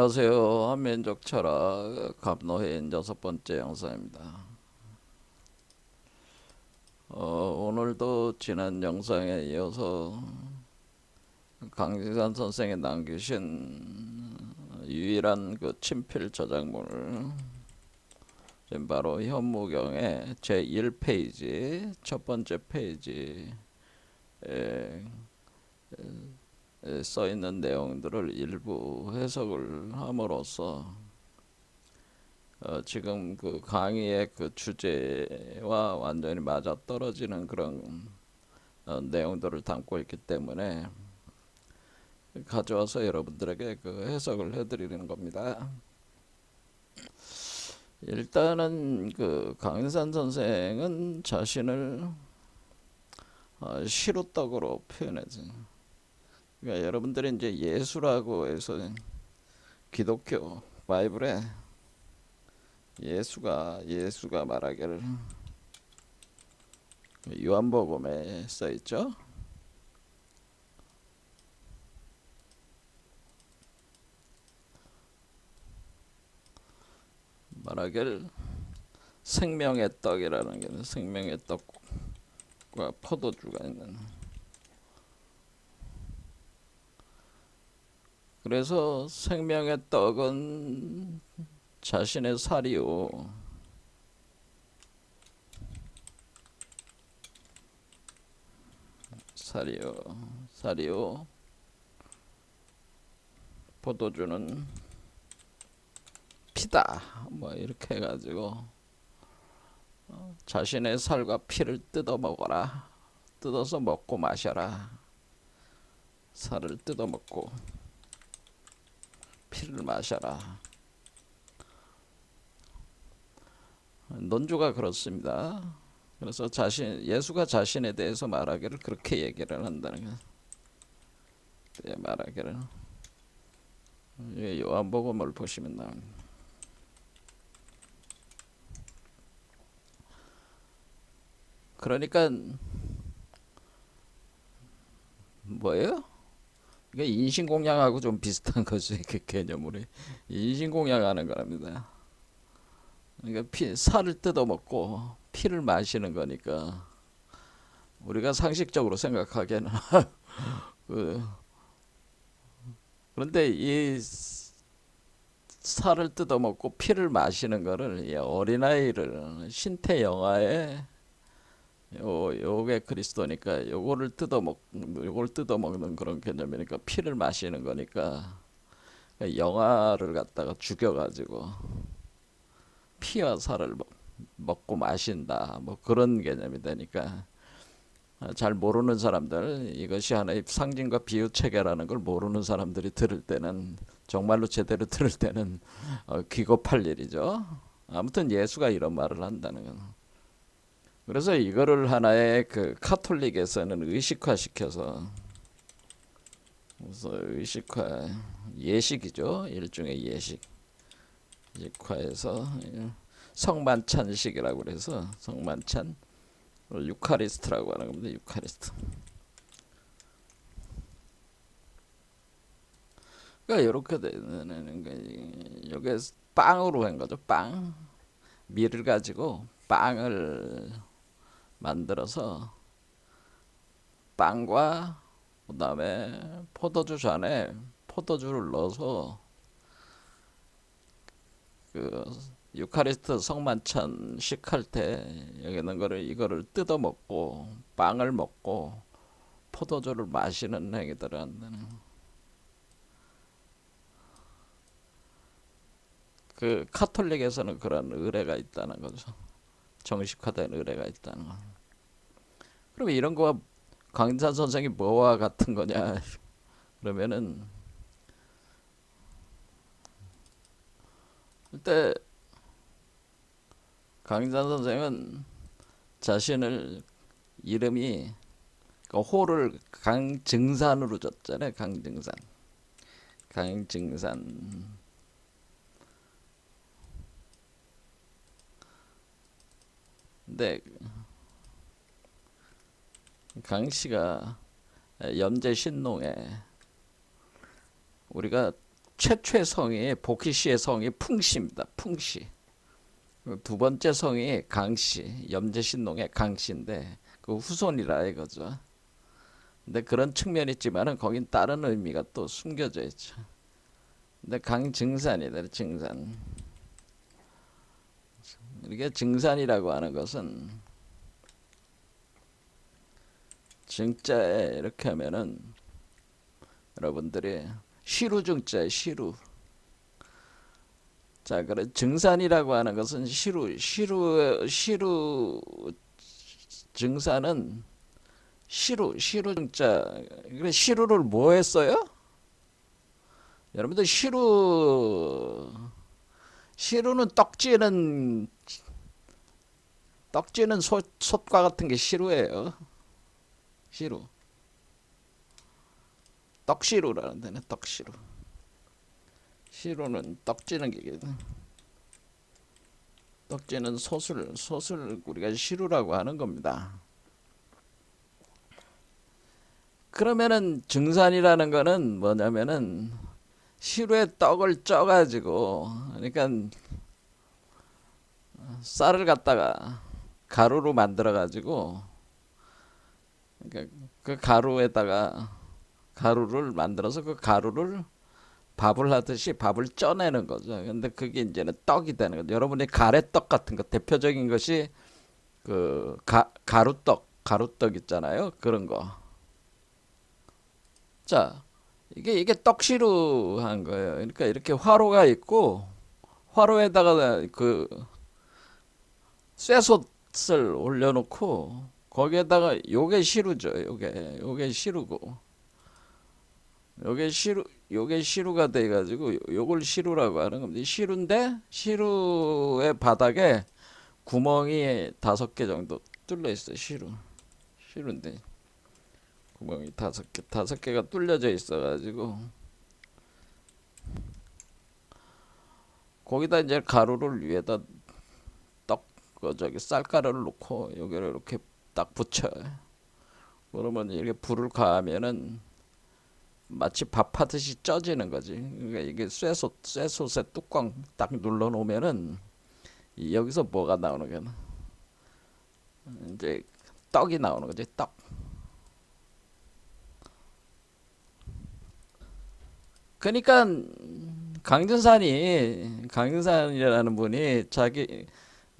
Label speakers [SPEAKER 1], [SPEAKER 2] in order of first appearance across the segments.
[SPEAKER 1] 안녕하세요. 한민족 철학 갑노인 6번째 영상입니다. 오늘도 지난 영상에 이어서 강지산 선생이 남기신 유일한 그 친필 저작물을 지금 바로 현무경의 제1페이지 첫 번째 페이지에 써 있는 내용들을 일부 해석을 함으로써 지금 그 강의의 그 주제와 완전히 맞아 떨어지는 그런 내용들을 담고 있기 때문에 가져와서 여러분들에게 그 해석을 해드리는 겁니다. 일단은 그 강인산 선생은 자신을 시루떡으로 표현해서, 그러니까 여러분들이 이제 예수라고 해서 기독교 바이블에 예수가 말하기를 요한복음에 써 있죠. 말하기를 생명의 떡이라는 게 생명의 떡과 포도주가 있는. 그래서 생명의 떡은 자신의 살이요, 살이요, 살이요. 포도주는 피다. 뭐 이렇게 해가지고 자신의 살과 피를 뜯어 먹어라. 뜯어서 먹고 마셔라. 살을 뜯어 먹고 피를 마셔라. 논조가 그렇습니다. 그래서 예수가 자신에 대해서 말하기를 그렇게 얘기를 한다는 거예요. 말하기를 요한복음을 보시면 나옵니다. 그러니까 뭐예요? 이게 인신공양하고 좀 비슷한 거죠. 그 개념으로 인신공양하는 거랍니다. 그러니까 살을 뜯어먹고 피를 마시는 거니까 우리가 상식적으로 생각하기에는 그, 그런데 이 살을 뜯어먹고 피를 마시는 거를 이 어린아이를 신태 영화에 요게 그리스도니까 요걸 뜯어먹는 그런 개념이니까 피를 마시는 거니까 영아를 갖다가 죽여가지고 피와 살을 먹고 마신다 뭐 그런 개념이 되니까 잘 모르는 사람들, 이것이 하나의 상징과 비유 체계라는 걸 모르는 사람들이 들을 때는, 정말로 제대로 들을 때는 기겁할 일이죠. 아무튼 예수가 이런 말을 한다는 건, 그래서 이거를 하나의 그 카톨릭에서는 의식화 시켜서, 그래서 의식화, 예식이죠. 일종의 예식화해서 성만찬식이라고 그래서 성만찬, 유카리스트라고 하는 겁니다. 유카리스트. 그러니까 이렇게 되는 거, 이게 빵으로 한 거죠. 빵, 밀을 가지고 빵을 만들어서 빵과 그다음에 포도주 잔에 포도주를 넣어서 그 유카리스트 성만찬식 할 때 여기 있는 거를 이거를 뜯어 먹고 빵을 먹고 포도주를 마시는 행위들을 한다는, 그 카톨릭에서는 그런 의례가 있다는 거죠. 정식화된 의례가 있다는 거. 그러면 이런 거와 강인산 선생이 뭐와 같은 거냐? 그러면은 그때 강인산 선생은 자신을 이름이 그 호를 강증산으로 줬잖아요. 강증산. 강증산. 근데 강씨가 염제 신농에 우리가 최초의 성이 복희씨의 성이 풍씨입니다. 풍씨. 두 번째 성이 강씨, 염제신농의 강씨인데 그 후손이라 이거죠. 근데 그런 측면이 있지만은 거긴 다른 의미가 또 숨겨져 있죠. 근데 강증산이다, 증산. 이게 증산이라고 하는 것은 증자에 이렇게 하면은 여러분들이 시루증자에 시루. 자, 그래 증산이라고 하는 것은 시루 증산은 시루증자. 그래 시루를 뭐 했어요? 여러분들 시루는 떡지는 솥과 같은 게 시루예요. 시루. 떡시루라는 데는 떡시루. 시루는 떡지는 게 떡지는 솥을 우리가 시루라고 하는 겁니다. 그러면은 증산이라는 거는 뭐냐면은 시루에 떡을 쪄가지고 그러니까 쌀을 갖다가 가루로 만들어가지고 그러니까 그 가루에다가 가루를 만들어서 그 가루를 밥을 하듯이 밥을 쪄내는 거죠. 근데 그게 이제는 떡이 되는 거죠. 여러분이 가래떡 같은 거 대표적인 것이 그 가루떡 있잖아요. 그런 거. 자, 이게 떡시루한 거예요. 그러니까 이렇게 화로가 있고 화로에다가 그 쇠솥을 올려놓고 거기에다가 요게 시루죠. 요게 시루고 요게 시루가 돼가지고 요걸 시루라고 하는 겁니다. 시루인데 시루의 바닥에 구멍이 5개 정도 뚫려 있어요. 시루인데 구멍이 5개가 뚫려져 있어가지고 거기다 이제 가루를 위에다 쌀가루를 넣고 여기를 이렇게 딱 붙여요. 그러면 이렇게 불을 가하면은 마치 밥하듯이 쪄지는 거지. 그러니까 이게 쇠솥에 뚜껑 딱 눌러 놓으면은 여기서 뭐가 나오는 거야? 이제 떡이 나오는 거지. 떡. 그러니까 강진산이라는 분이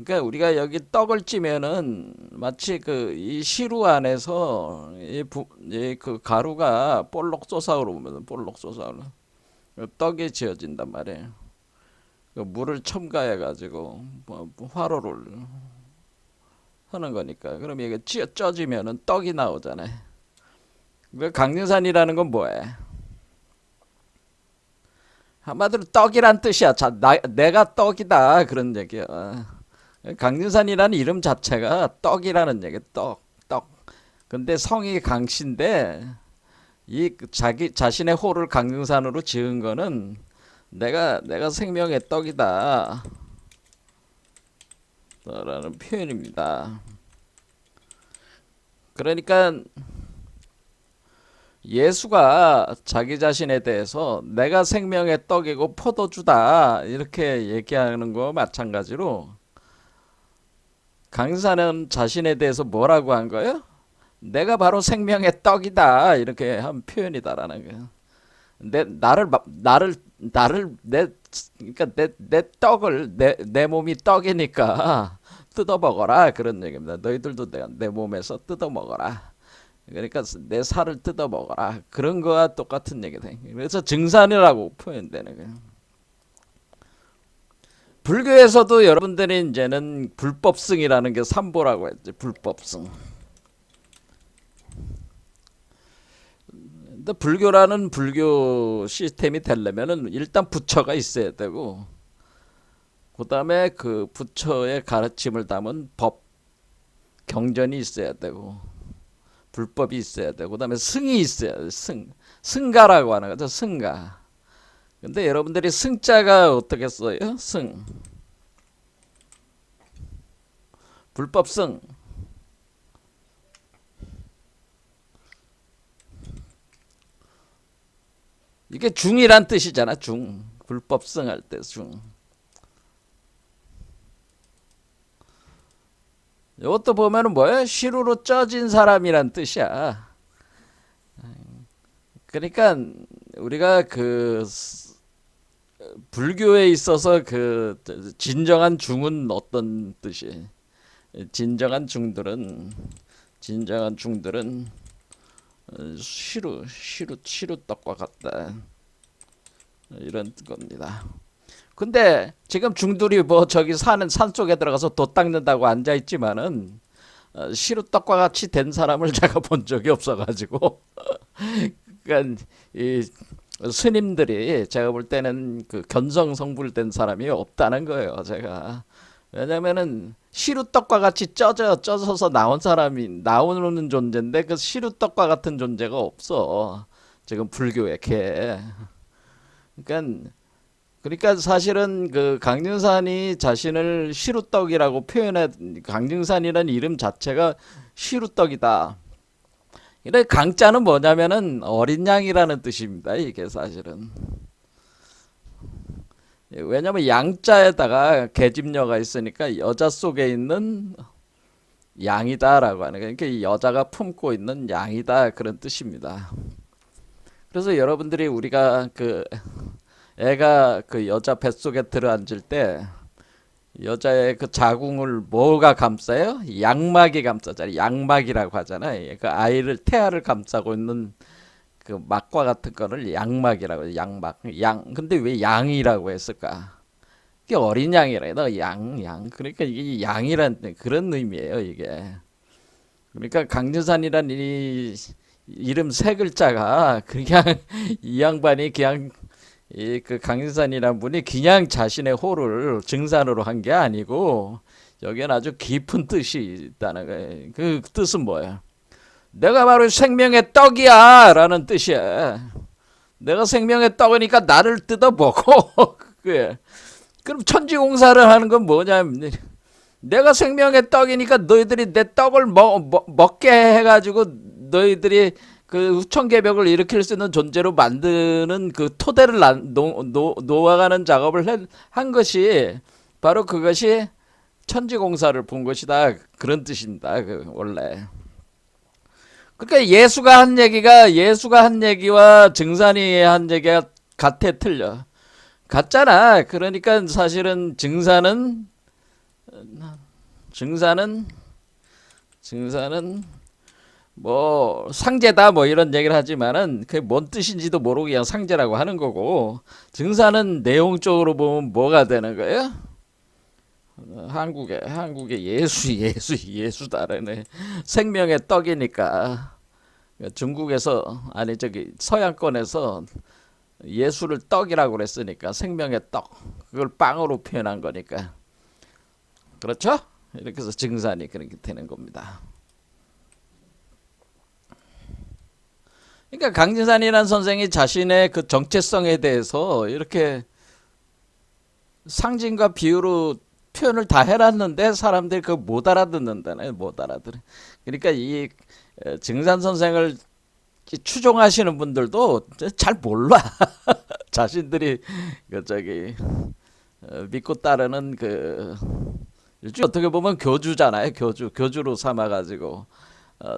[SPEAKER 1] 그러니까 우리가 여기 떡을 찌면은 마치 그 이 시루 안에서 그 가루가 볼록 솟아오르면 볼록 솟아오르 떡이 지어진단 말이에요. 그 물을 첨가해 가지고 뭐 화로를 하는 거니까. 그럼 이게 쪄지면은 떡이 나오잖아요. 그 강진산이라는 건 뭐예요? 한마디로 떡이란 뜻이야. 내가 떡이다 그런 얘기야. 강진산이라는 이름 자체가 떡이라는 얘기. 떡. 근데 성이 강씨인데 이 자기 자신의 호를 강진산으로 지은 거는 내가 생명의 떡이다 라는 표현입니다. 그러니까 예수가 자기 자신에 대해서 내가 생명의 떡이고 포도주다 이렇게 얘기하는 거 마찬가지로 강사는 자신에 대해서 뭐라고 한 거예요? 내가 바로 생명의 떡이다 이렇게 한 표현이다라는 거예요. 그러니까 내 떡을 내 몸이 떡이니까 뜯어 먹어라 그런 얘기입니다. 너희들도 내 몸에서 뜯어 먹어라. 그러니까 내 살을 뜯어 먹어라. 그런 거와 똑같은 얘기다. 그래서 증산이라고 표현되는 거예요. 불교에서도 여러분들이 이제는 불법승이라는 게 삼보라고 했지. 불법승. 근데 불교라는 불교 시스템이 되려면은 일단 부처가 있어야 되고, 그 다음에 그 부처의 가르침을 담은 법, 경전이 있어야 되고, 불법이 있어야 되고, 그 다음에 승이 있어야 돼. 승가라고 하는 거죠. 승가. 근데 여러분들이 승자가 어떻게 써요? 승. 불법승. 이게 중이란 뜻이잖아. 중. 불법성할 때 중. 이것도 보면은 뭐예요? 시루로 쪄진 사람이란 뜻이야. 그러니까 우리가 그 불교에 있어서 그 진정한 중은 어떤 뜻이? 진정한 중들은 시루 떡과 같다. 이런 겁니다. 근데 지금 중들이 뭐 저기 사는 산 속에 들어가서 돛 닦는다고 앉아 있지만은 시루떡과 같이 된 사람을 제가 본 적이 없어가지고 그러니까 이 스님들이 제가 볼 때는 그 견성성불된 사람이 없다는 거예요. 제가 왜냐면은 시루떡과 같이 쪄져서 나온 사람이 나오는 존재인데 그 시루떡과 같은 존재가 없어. 지금 불교에 개. 그러니까 사실은 그 강증산이 자신을 시루떡이라고 표현해 강증산이라는 이름 자체가 시루떡이다. 이래 강자는 뭐냐면은 어린 양이라는 뜻입니다. 이게 사실은. 왜냐면 양자에다가 계집녀가 있으니까 여자 속에 있는 양이다라고 하는 거예요. 그러니까 이 여자가 품고 있는 양이다 그런 뜻입니다. 그래서 여러분들이 우리가 그 애가 그 여자 뱃속에 들어앉을 때 여자의 그 자궁을 뭐가 감싸요? 양막이 감싸잖아요. 양막이라고 하잖아요. 그 아이를 태아를 감싸고 있는 그 막과 같은 거를 양막이라고 해요. 양막. 근데 왜 양이라고 했을까? 이게 어린 양이라 양. 그러니까 이게 양이란 그런 의미예요, 이게. 그러니까 강유산이란 이 이름 세 글자가 그냥 이 양반이 그냥 이 그 강유산이란 분이 그냥 자신의 호를 증산으로 한 게 아니고 여기엔 아주 깊은 뜻이 있다는 거예요. 그 뜻은 뭐예요? 내가 바로 생명의 떡이야 라는 뜻이야. 내가 생명의 떡이니까 나를 뜯어 먹어. 그럼 천지공사를 하는 건 뭐냐면 내가 생명의 떡이니까 너희들이 내 떡을 먹게 해가지고 너희들이 그 후천개벽을 일으킬 수 있는 존재로 만드는 그 토대를 놓아가는 작업을 한 것이 바로 그것이 천지공사를 본 것이다. 그런 뜻입니다. 원래. 그러니까 예수가 한 얘기와 증산이 한 얘기가 같아 틀려. 같잖아. 그러니까 사실은 증산은 뭐 상제다 뭐 이런 얘기를 하지만은 그게 뭔 뜻인지도 모르고 그냥 상제라고 하는 거고 증산은 내용적으로 보면 뭐가 되는 거예요? 한국의 예수다라네. 생명의 떡이니까 중국에서 아니 저기 서양권에서 예수를 떡이라고 그랬으니까 생명의 떡 그걸 빵으로 표현한 거니까 그렇죠? 이렇게 해서 증산이 그렇게 되는 겁니다. 그러니까 강진산이라는 선생이 자신의 그 정체성에 대해서 이렇게 상징과 비유로 표현을 다 해놨는데 사람들이 그거 못 알아듣는다네. 못 알아들어. 그러니까 이 증산 선생을 추종하시는 분들도 잘 몰라. 자신들이 그 저기 믿고 따르는 그 일종 어떻게 보면 교주잖아요. 교주로 삼아가지고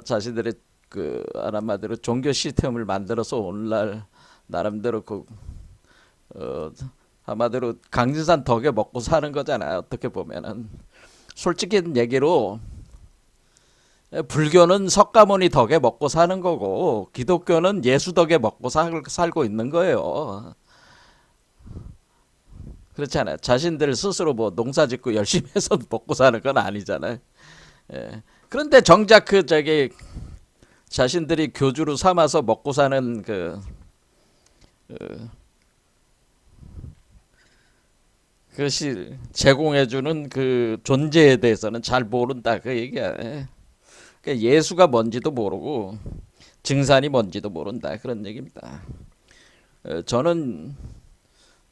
[SPEAKER 1] 자신들의 그 한마디로 종교 시스템을 만들어서 오늘날 나름대로 그 한마디로 강진산 덕에 먹고 사는 거잖아요. 어떻게 보면은 솔직히 얘기로 불교는 석가모니 덕에 먹고 사는 거고 기독교는 예수 덕에 먹고 살고 있는 거예요. 그렇잖아요. 자신들 스스로 뭐 농사짓고 열심히 해서 먹고 사는 건 아니잖아요. 예. 그런데 정작 그 저기 자신들이 교주로 삼아서 먹고 사는 그것이 제공해주는 그 존재에 대해서는 잘 모른다 그 얘기야. 그러니까 예수가 뭔지도 모르고 증산이 뭔지도 모른다 그런 얘기입니다. 저는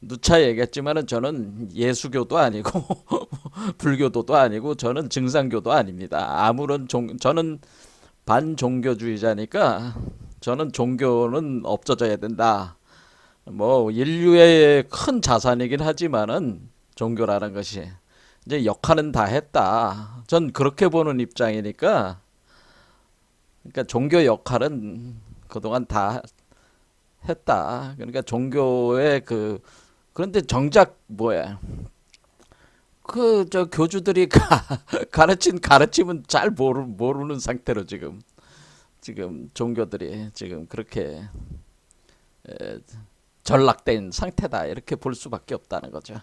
[SPEAKER 1] 누차 얘기했지만은 저는 예수교도 아니고 불교도도 아니고 저는 증산교도 아닙니다. 저는 반종교주의자니까 저는 종교는 없어져야 된다. 뭐 인류의 큰 자산이긴 하지만은 종교라는 것이 이제 역할은 다 했다. 전 그렇게 보는 입장이니까, 그러니까 종교 역할은 그동안 다 했다. 그러니까 종교의 그런데 정작 뭐야? 그 저 교주들이 가르친 가르침은 잘 모르는 상태로 지금 종교들이 지금 그렇게 에, 전락된 상태다, 이렇게 볼 수밖에 없다는 거죠.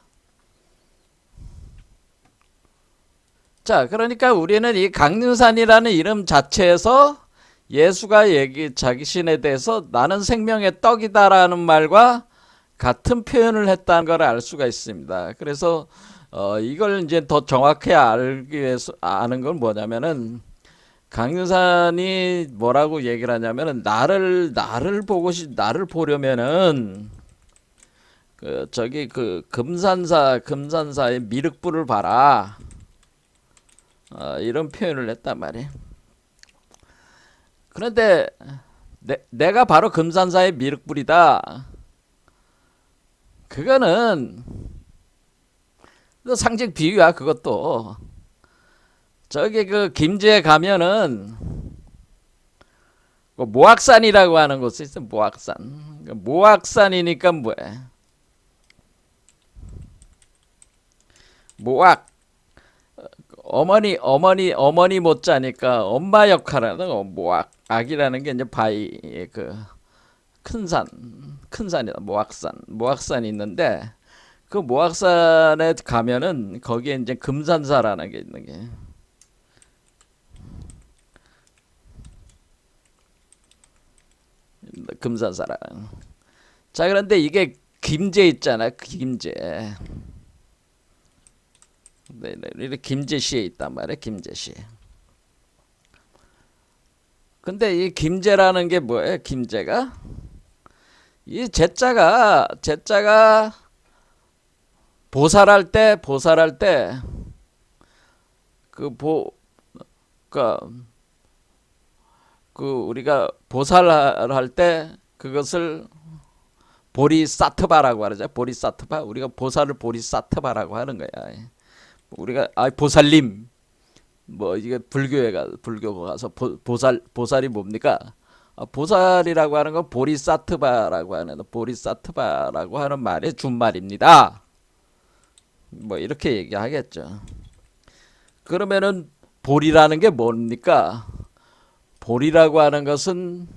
[SPEAKER 1] 자, 그러니까 우리는 이 강림산이라는 이름 자체에서 예수가 자신에 대해서 나는 생명의 떡이다라는 말과 같은 표현을 했다는 걸 알 수가 있습니다. 그래서 이걸 이제 더 정확히 알기 위해서 아는 건 뭐냐면은, 강유산이 뭐라고 얘기를 하냐면은, 나를 보려면은 저기 금산사의 미륵불을 봐라, 이런 표현을 했단 말이에요. 그런데 내가 바로 금산사의 미륵불이다, 그거는 상징 비유야. 그것도 저기 김제에 가면은 모악산이라고 하는 곳이 있어. 모악산이니까 뭐야? 모악, 어머니 못자니까 엄마 역할하는 거. 모악, 악이라는 게 이제 바위의 큰 산이다. 모악산이 있는데, 그 모악산에 가면은 거기에 이제 금산사라는 게 있는 게, 금산사라는. 자, 그런데 이게 김제 있잖아. 김제. 이렇게 김제시에 있단 말이야. 김제시. 근데 이 김제라는 게 뭐예요? 김제가 이 제자가 보살할 때 그 우리가 보살할 때 그것을 보리사트바라고 하죠. 보리사트바. 우리가 보살을 보리사트바라고 하는 거야. 우리가 보살님, 뭐 이게 불교가 가서 보살이 뭡니까? 보살이라고 하는 건 보리사트바라고 하는 말의 준말입니다. 뭐 이렇게 얘기하겠죠. 그러면은 보리라는 게 뭡니까? 보리라고 하는 것은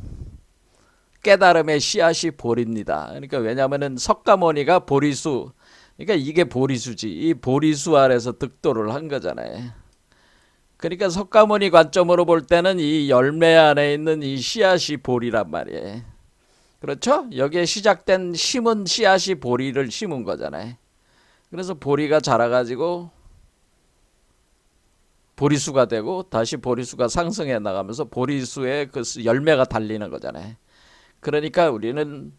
[SPEAKER 1] 깨달음의 씨앗이 보리입니다. 그러니까 왜냐하면은 석가모니가 보리수, 그러니까 이게 보리수지. 이 보리수 아래서 득도를 한 거잖아요. 그러니까 석가모니 관점으로 볼 때는 이 열매 안에 있는 이 씨앗이 보리란 말이에요. 그렇죠? 여기에 시작된 심은 씨앗이 보리를 심은 거잖아요. 그래서 보리가 자라가지고 보리수가 되고, 다시 보리수가 상승해 나가면서 보리수에 그 열매가 달리는 거잖아요. 그러니까 우리는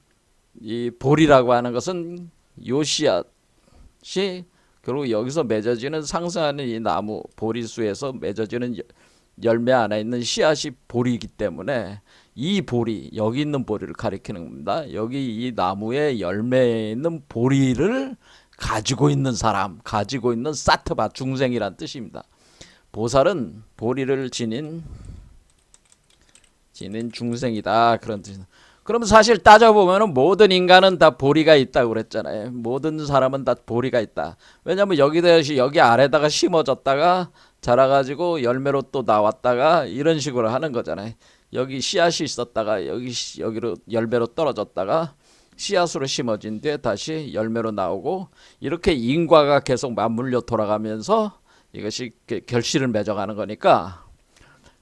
[SPEAKER 1] 이 보리라고 하는 것은 요 씨앗이 결국 여기서 맺어지는, 상승하는 이 나무 보리수에서 맺어지는 열매 안에 있는 씨앗이 보리이기 때문에, 이 보리, 여기 있는 보리를 가리키는 겁니다. 여기 이 나무의 열매에 있는 보리를 가지고 있는 사람, 가지고 있는 사트바, 중생이란 뜻입니다. 보살은 보리를 지닌 중생이다, 그런 뜻. 그럼 사실 따져보면 모든 인간은 다 보리가 있다고 그랬잖아요. 모든 사람은 다 보리가 있다. 왜냐면 여기 아래다가 심어졌다가 자라가지고 열매로 또 나왔다가 이런 식으로 하는 거잖아요. 여기 씨앗이 있었다가 여기로 열매로 떨어졌다가 씨앗으로 심어진 뒤에 다시 열매로 나오고, 이렇게 인과가 계속 맞물려 돌아가면서 이것이 결실을 맺어가는 거니까,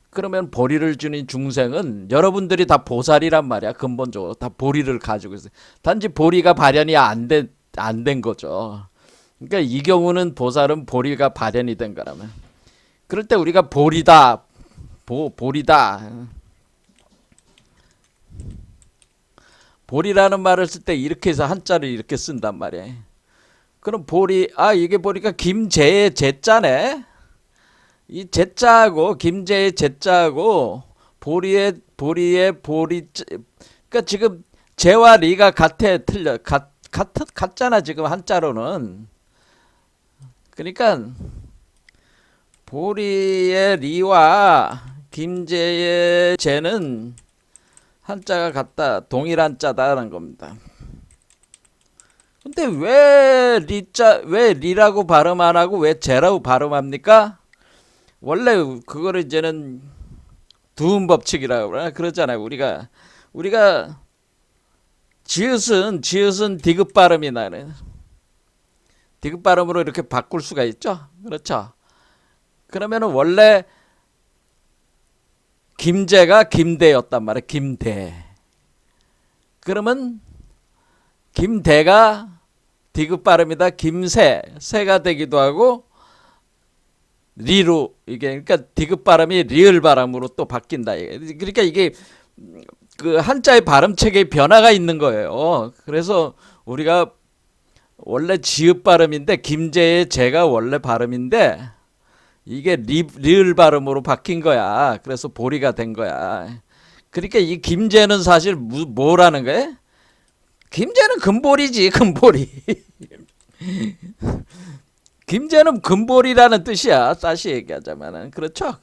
[SPEAKER 1] 그러면 보리를 주는 중생은 여러분들이 다 보살이란 말이야. 근본적으로 다 보리를 가지고 있어요. 단지 보리가 발현이 안 된 거죠. 그러니까 이 경우는 보살은 보리가 발현이 된 거라면, 그럴 때 우리가 보리다, 보리라는 말을 쓸 때 이렇게 해서 한자를 이렇게 쓴단 말이에요. 그럼 이게 보니까 김제의 제자네. 이 제자하고 김제의 제자하고 보리, 그러니까 지금 제와 리가 같잖아 지금 한자로는. 그러니까 보리의 리와 김제의 제는 한자가 같다, 동일한 자다라는 겁니다. 근데 왜 리라고 발음 안 하고 왜 제라고 발음합니까? 원래 그거를 이제는 두음 법칙이라고 그러잖아요. 우리가 지읒은 디귿 발음이 나는, 디귿 발음으로 이렇게 바꿀 수가 있죠. 그렇죠. 그러면은 원래 김제가 김대였단 말이에요. 김대. 그러면 김대가 디귿 발음이다. 김새, 새가 되기도 하고 리로, 이게 그러니까 디귿 발음이 리을 발음으로 또 바뀐다. 그러니까 이게 그 한자의 발음 체계에 변화가 있는 거예요. 그래서 우리가 원래 지읒 발음인데 김제의 제가 원래 발음인데 이게 리을 발음으로 바뀐 거야. 그래서 보리가 된 거야. 그러니까 이 김제는 사실 뭐라는 거야? 김제는 금보리지, 금보리. 김제는 금보리라는 뜻이야. 다시 얘기하자면은. 그렇죠?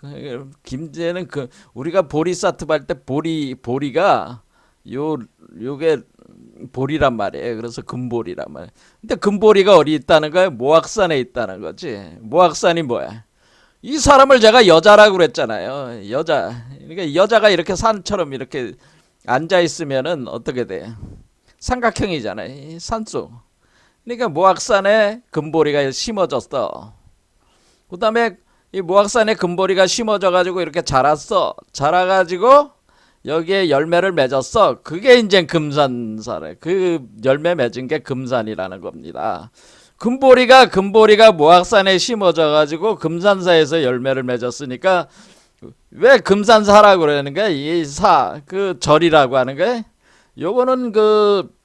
[SPEAKER 1] 김제는 우리가 보리사트 할 때 보리가 요게 보리란 말이에요. 그래서 금보리란 말이에요. 근데 금보리가 어디 있다는 거야? 모악산에 있다는 거지. 모악산이 뭐야? 이 사람을 제가 여자라고 그랬잖아요. 여자. 그러니까 여자가 이렇게 산처럼 이렇게 앉아 있으면은 어떻게 돼? 삼각형이잖아요. 산속. 그러니까 모악산에 금보리가 심어졌어. 그 다음에 이 모악산에 금보리가 심어져 가지고 이렇게 자랐어. 자라가지고 여기에 열매를 맺었어. 그게 이제 금산사래. 그 열매 맺은 게 금산이라는 겁니다. 금보리가 모악산에 심어져 가지고 금산사에서 열매를 맺었으니까 왜 금산사라고 그러는 거야? 이 그 절이라고 하는 거야. 요거는 그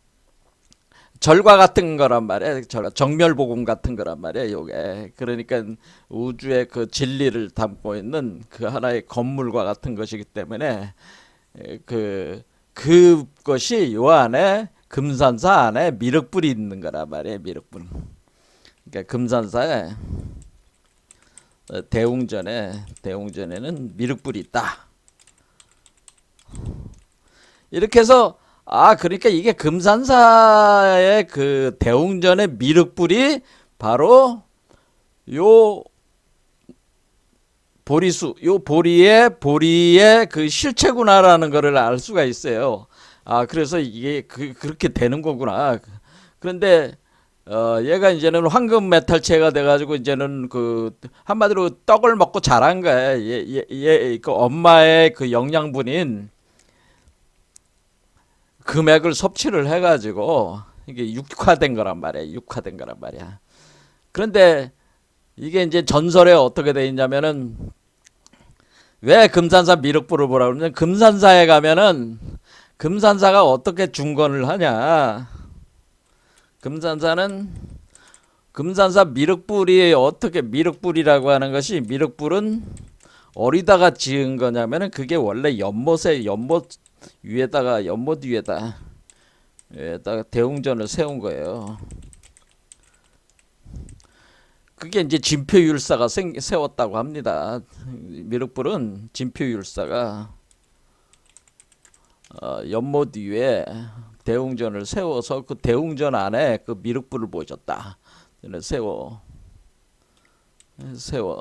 [SPEAKER 1] 절과 같은 거란 말이야. 정멸복음 같은 거란 말이야. 요게. 그러니까 우주의 그 진리를 담고 있는 그 하나의 건물과 같은 것이기 때문에 그것이 요 안에 금산사 안에 미륵불이 있는 거란 말이야. 미륵불. 그러니까 금산사에 대웅전에는 미륵불이 있다. 이렇게 해서 그러니까 이게 금산사의 그 대웅전의 미륵불이 바로 요 보리의 그 실체구나라는 것을 알 수가 있어요. 그래서 이게 그렇게 되는 거구나. 그런데 얘가 이제는 황금 메탈체가 돼가지고 이제는 그 한마디로 떡을 먹고 자란 거야. 그 엄마의 그 영양분인 금액을 섭취를 해가지고 이게 육화된 거란 말이야. 그런데 이게 이제 전설에 어떻게 돼 있냐면은 왜 금산사 미륵불을 보라고 그러냐면 금산사에 가면은 금산사가 어떻게 중건을 하냐. 금산사 미륵불이 어떻게 미륵불이라고 하는 것이 미륵불은 어디다가 지은 거냐면은 그게 원래 연못 위에다가 대웅전을 세운 거예요. 그게 이제 진표율사가 세웠다고 합니다. 미륵불은 진표율사가 연못 위에 대웅전을 세워서 그 대웅전 안에 그 미륵불을 모셨다.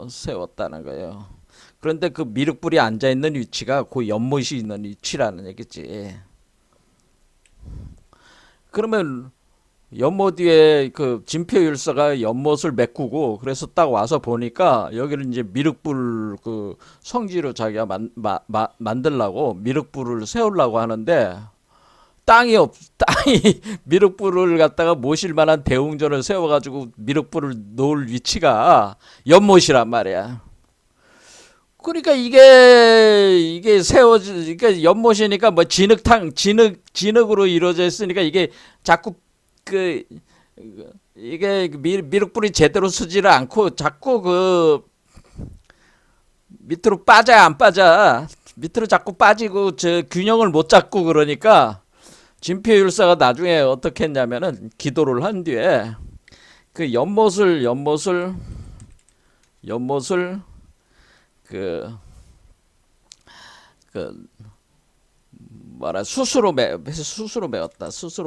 [SPEAKER 1] 세웠다는 거예요. 그런데 그 미륵불이 앉아 있는 위치가 그 연못이 있는 위치라는 얘기지. 그러면 연못 뒤에 그 진표율사가 연못을 메꾸고 그래서 딱 와서 보니까 여기를 이제 미륵불 그 성지로 자기가 만들라고 미륵불을 세우려고 하는데 땅이 미륵불을 갖다가 모실 만한 대웅전을 세워가지고 미륵불을 놓을 위치가 연못이란 말이야. 그러니까 이게 그러니까 연못이니까 뭐 진흙으로 이루어져 있으니까 이게 자꾸 이게 미륵불이 제대로 쓰지를 않고 자꾸 그 밑으로 빠져야 안 빠져. 밑으로 자꾸 빠지고 저 균형을 못 잡고 그러니까 진표율사가 나중에 어떻게 했냐면은 기도를 한 뒤에 그 연못을 그, 그 뭐라 스스로 메웠다. 스스로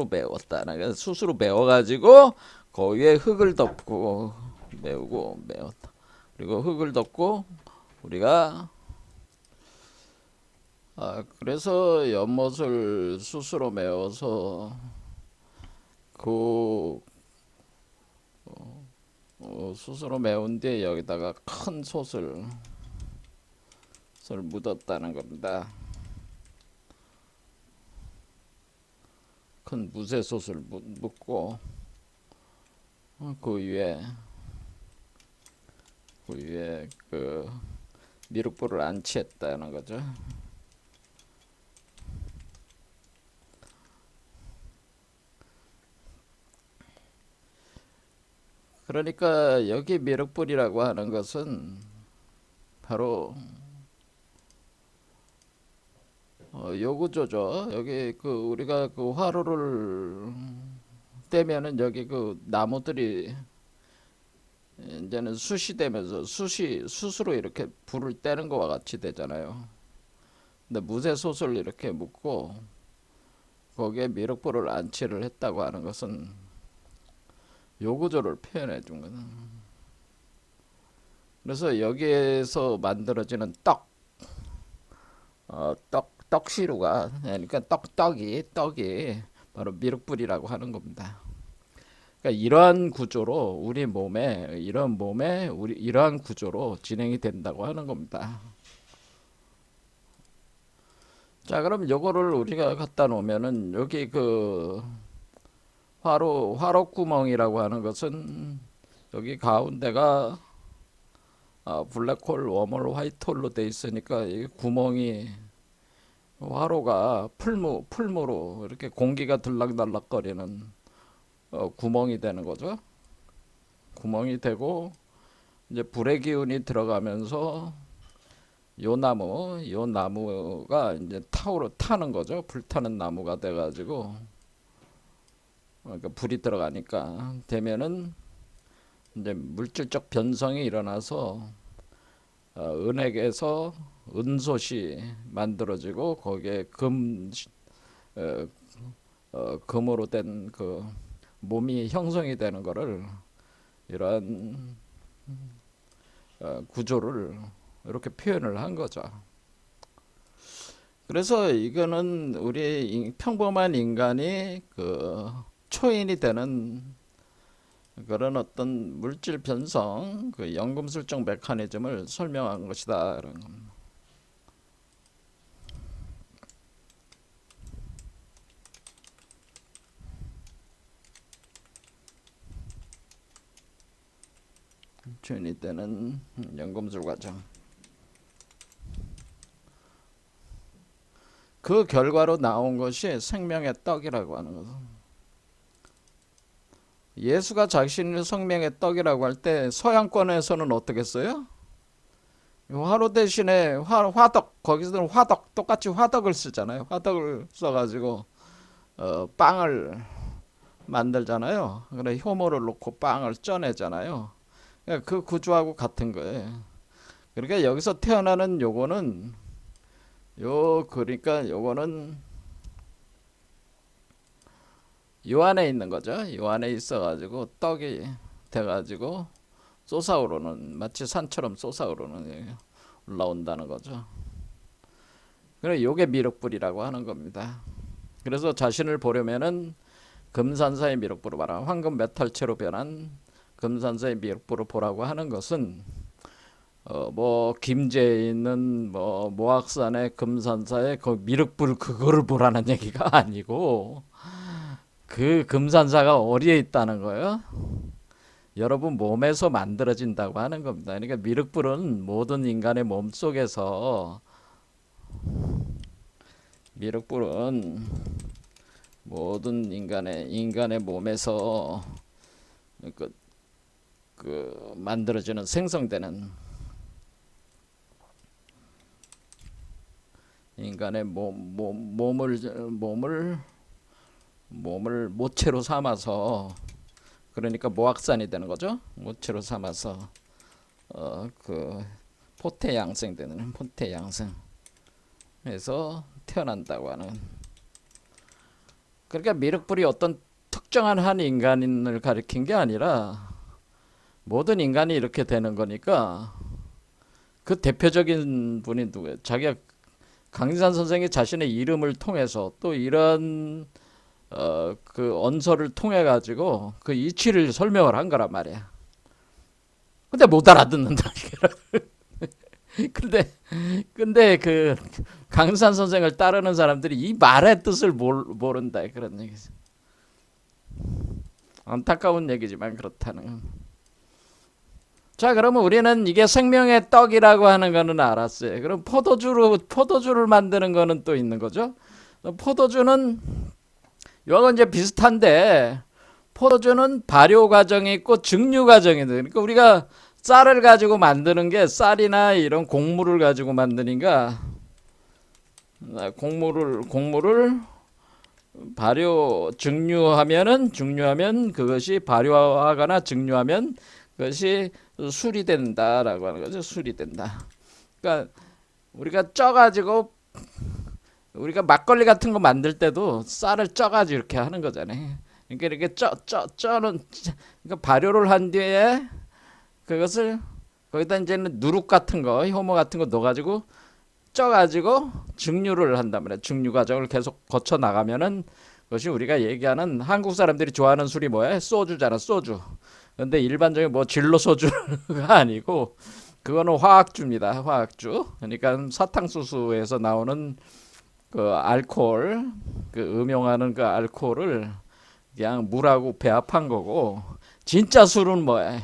[SPEAKER 1] 메웠다. 그래서 스스로 메워가지고 거기에 흙을 덮고 메우고 메웠다. 그리고 흙을 덮고 우리가 그래서 연못을 스스로 메워서 그 스스로 메운 뒤에 여기다가 큰 솥을 묻었다는 겁니다. 큰 무쇠솥을 묻고 그 위에 그 미륵불을 안치했다는 거죠. 그러니까 여기 미륵불이라고 하는 것은 바로 요 구조죠. 여기 그 우리가 그 화로를 떼면은 여기 그 나무들이 이제는 숯이 되면서 숯으로 이렇게 불을 떼는 것과 같이 되잖아요. 근데 무쇠솥을 이렇게 묻고 거기에 미륵불을 안치를 했다고 하는 것은 요 구조를 표현해 준 거는. 그래서 여기에서 만들어지는 떡시루가 그러니까 떡이 바로 미륵불이라고 하는 겁니다. 그러니까 이러한 구조로 이런 몸에 이러한 구조로 진행이 된다고 하는 겁니다. 자, 그럼 요거를 우리가 갖다 놓으면은 여기 그 화로 구멍이라고 하는 것은 여기 가운데가 블랙홀, 웜홀, 화이트홀로 돼 있으니까 이 구멍이 화로가 풀무로 이렇게 공기가 들락날락거리는 구멍이 되는 거죠. 구멍이 되고 이제 불의 기운이 들어가면서 요 나무가 이제 타는 거죠. 불타는 나무가 돼가지고 그러니까 불이 들어가니까 되면은 이제 물질적 변성이 일어나서 은액에서 은솥이 만들어지고 거기에 금으로 된 그 몸이 형성이 되는 거를 이러한 구조를 이렇게 표현을 한 거죠. 그래서 이거는 우리 평범한 인간이 그 초인이 되는 그런 어떤 물질 변성, 그 연금술적 메커니즘을 설명한 것이다. 이런 겁니다. 초인이 되는 연금술 과정. 그 결과로 나온 것이 생명의 떡이라고 하는 거죠. 예수가 자신을 생명의 떡이라고 할 때 서양권에서는 어떻게 써요? 화로 대신에 화덕, 거기서는 화덕, 똑같이 화덕을 쓰잖아요. 화덕을 써가지고 빵을 만들잖아요. 그래 효모를 놓고 빵을 쪄내잖아요. 그러니까 그 구조하고 같은 거예요. 그러니까 여기서 태어나는 그러니까 요거는 요 안에 있는 거죠. 요 안에 있어가지고 떡이 돼가지고 솟아오르는, 마치 산처럼 솟아오르는 올라온다는 거죠. 그래 요게 미륵불이라고 하는 겁니다. 그래서 자신을 보려면은 금산사의 미륵불을 봐라. 황금 메탈체로 변한 금산사의 미륵불을 보라고 하는 것은 뭐 김제에 있는 뭐 모악산의 금산사의 그 미륵불 그거를 보라는 얘기가 아니고 그 금산사가 어디에 있다는 거예요? 여러분 몸에서 만들어진다고 하는 겁니다. 그러니까 미륵불은 미륵불은 모든 인간의 몸에서 그 만들어지는 생성되는 인간의 몸을 몸을 모체로 삼아서, 그러니까 모악산이 되는 거죠. 모체로 삼아서 그 포태 양생되는, 포태 양생에서 태어난다고 하는. 그러니까 미륵불이 어떤 특정한 한 인간을 가리킨 게 아니라 모든 인간이 이렇게 되는 거니까. 그 대표적인 분이 누구예요? 자기가, 강진산 선생이 자신의 이름을 통해서 또 이런 그 언서를 통해 가지고 그 이치를 설명을 한 거란 말이야. 근데 못 알아듣는다. 근데 그 강산 선생을 따르는 사람들이 이 말의 뜻을 모른다, 그런 얘기죠. 안타까운 얘기지만 그렇다는. 자, 그러면 우리는 이게 생명의 떡이라고 하는 거는 알았어요. 그럼 포도주를 만드는 거는 또 있는 거죠. 포도주는 이건 이제 비슷한데, 포도주는 발효 과정이 있고 증류 과정이 있는데, 그러니까 우리가 쌀을 가지고 만드는 게, 쌀이나 이런 곡물을 가지고 만드니까, 곡물을 증류하면 그것이 발효하거나 증류하면 그것이 술이 된다라고 하는 거죠. 술이 된다. 그러니까 우리가 쪄가지고, 우리가 막걸리 같은 거 만들 때도 쌀을 쪄가지고 이렇게 하는 거잖아요. 그러니까 이렇게 쪄는, 그러니까 발효를 한 뒤에 그것을 거기다 이제는 누룩 같은 거, 효모 같은 거 넣어가지고 쪄가지고 증류를 한단 말이야. 증류 과정을 계속 거쳐 나가면은 그것이 우리가 얘기하는, 한국 사람들이 좋아하는 술이 뭐야? 소주잖아, 소주. 근데 일반적인 뭐 진로 소주가 아니고 그거는 화학주입니다. 화학주. 그러니까 사탕수수에서 나오는 그 알코올, 그 음용하는 그 알코올을 그냥 물하고 배합한 거고, 진짜 술은 뭐야?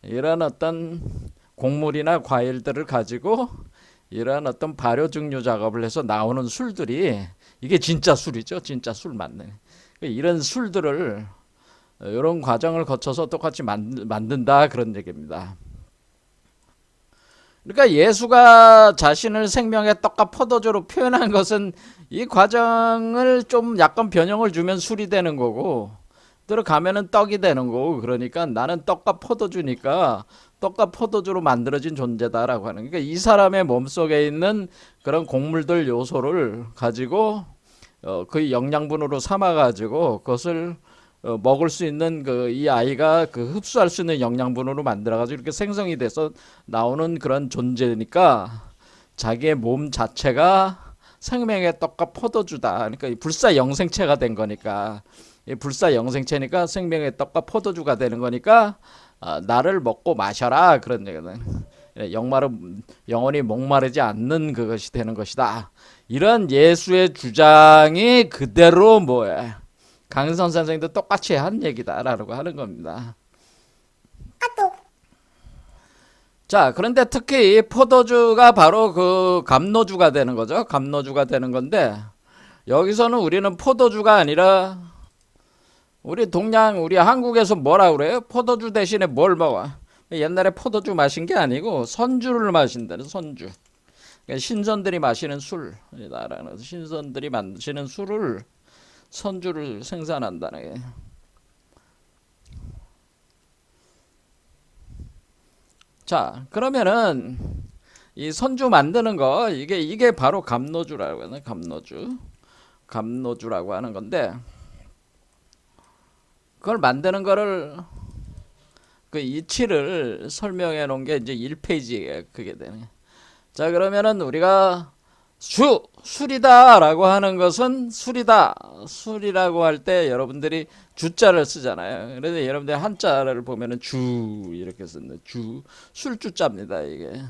[SPEAKER 1] 이런 어떤 곡물이나 과일들을 가지고 이런 어떤 발효 증류 작업을 해서 나오는 술들이, 이게 진짜 술이죠. 진짜 술 맞네. 이런 술들을 이런 과정을 거쳐서 똑같이 만든다, 그런 얘기입니다. 그러니까 예수가 자신을 생명의 떡과 포도주로 표현한 것은 이 과정을 좀 약간 변형을 주면 술이 되는 거고, 들어가면은 떡이 되는 거고, 그러니까 나는 떡과 포도주니까 떡과 포도주로 만들어진 존재다라고 하는. 그러니까 이 사람의 몸속에 있는 그런 곡물들 요소를 가지고 그 영양분으로 삼아 가지고 그것을 먹을 수 있는, 그 이 아이가 그 흡수할 수 있는 영양분으로 만들어 가지고 이렇게 생성이 돼서 나오는 그런 존재니까, 자기의 몸 자체가 생명의 떡과 포도주다. 그러니까 이 불사 영생체가 된 거니까, 이 불사 영생체니까 생명의 떡과 포도주가 되는 거니까, 나를 먹고 마셔라, 그런 얘기는. 영원히 목마르지 않는 그것이 되는 것이다. 이런 예수의 주장이 그대로 뭐야, 강선 선생도 똑같이 한 얘기다라고 하는 겁니다. 자, 그런데 특히 포도주가 바로 그 감로주가 되는 거죠. 감로주가 되는 건데, 여기서는 우리는 포도주가 아니라, 우리 한국에서 뭐라 그래요? 포도주 대신에 뭘 먹어? 옛날에 포도주 마신 게 아니고 선주를 마신다는, 선주. 그러니까 신선들이 마시는 술이다라는, 신선들이 마시는 술을, 선주를 생산한다는 게. 자, 그러면은 이 선주 만드는 거, 이게 바로 감로주라고 하는, 감로주라고 하는 건데, 그걸 만드는 거를, 그 이치를 설명해 놓은 게 이제 1페이지에 그게 되네. 자, 그러면은 우리가 술이다라고 하는 것은, 술이라고 할 때 여러분들이 주자를 쓰잖아요. 그래서 여러분들 한자를 보면은 주 이렇게 쓰는, 술주자입니다, 이게.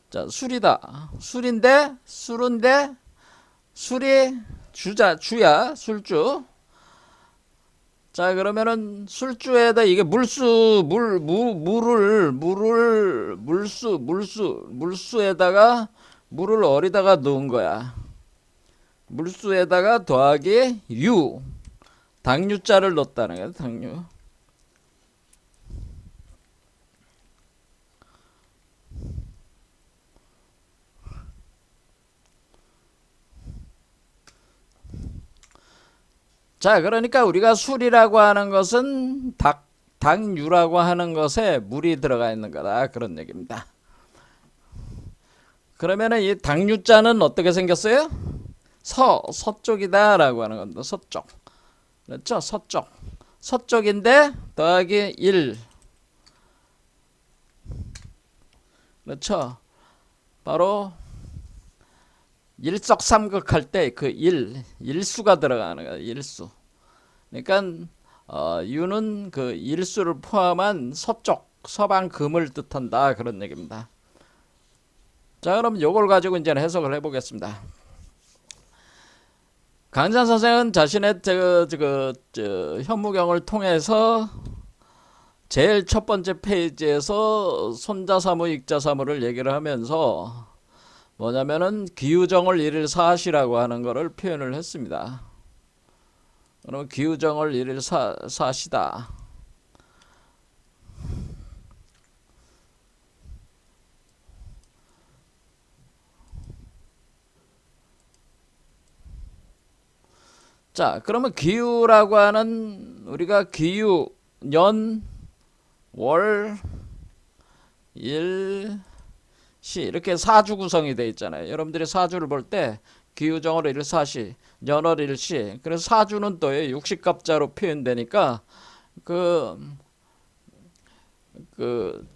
[SPEAKER 1] 자, 술인데 술이 주야, 술주. 자, 그러면은 술주에다 이게 물수에다가 물을 어디다가 넣은 거야. 물수에다가 더하기 당류자를 넣었다는 거야, 당류. 자, 그러니까 우리가 술이라고 하는 것은 당유라고 하는 것에 물이 들어가 있는 거다. 그런 얘기입니다. 그러면은 이 당유자는 어떻게 생겼어요? 서쪽이다라고 하는 겁니다. 서쪽. 그렇죠? 서쪽. 서쪽인데 더하기 1. 그렇죠? 바로 일석삼극 할 때 그 일수가 들어가는 거예요. 일수. 그러니까 유는 그 일수를 포함한 서쪽, 서방 금을 뜻한다. 그런 얘기입니다. 자, 그럼 요걸 가지고 이제 해석을 해보겠습니다. 강산 선생은 자신의 현무경을 통해서 제일 첫 번째 페이지에서 손자사무, 익자사무를 얘기를 하면서 뭐냐면은 기우정을 일일 사시라고 하는 거를 표현을 했습니다. 그럼 기우정을 일일 사시다. 자, 그러면 기우라고 하는 우리가 기우, 년, 월, 일, 시 이렇게 사주 구성이 되어 있잖아요. 여러분들이 사주를 볼 때 기우정월 일사시, 년월 일시. 그래서 사주는 또 육식갑자로 표현되니까 그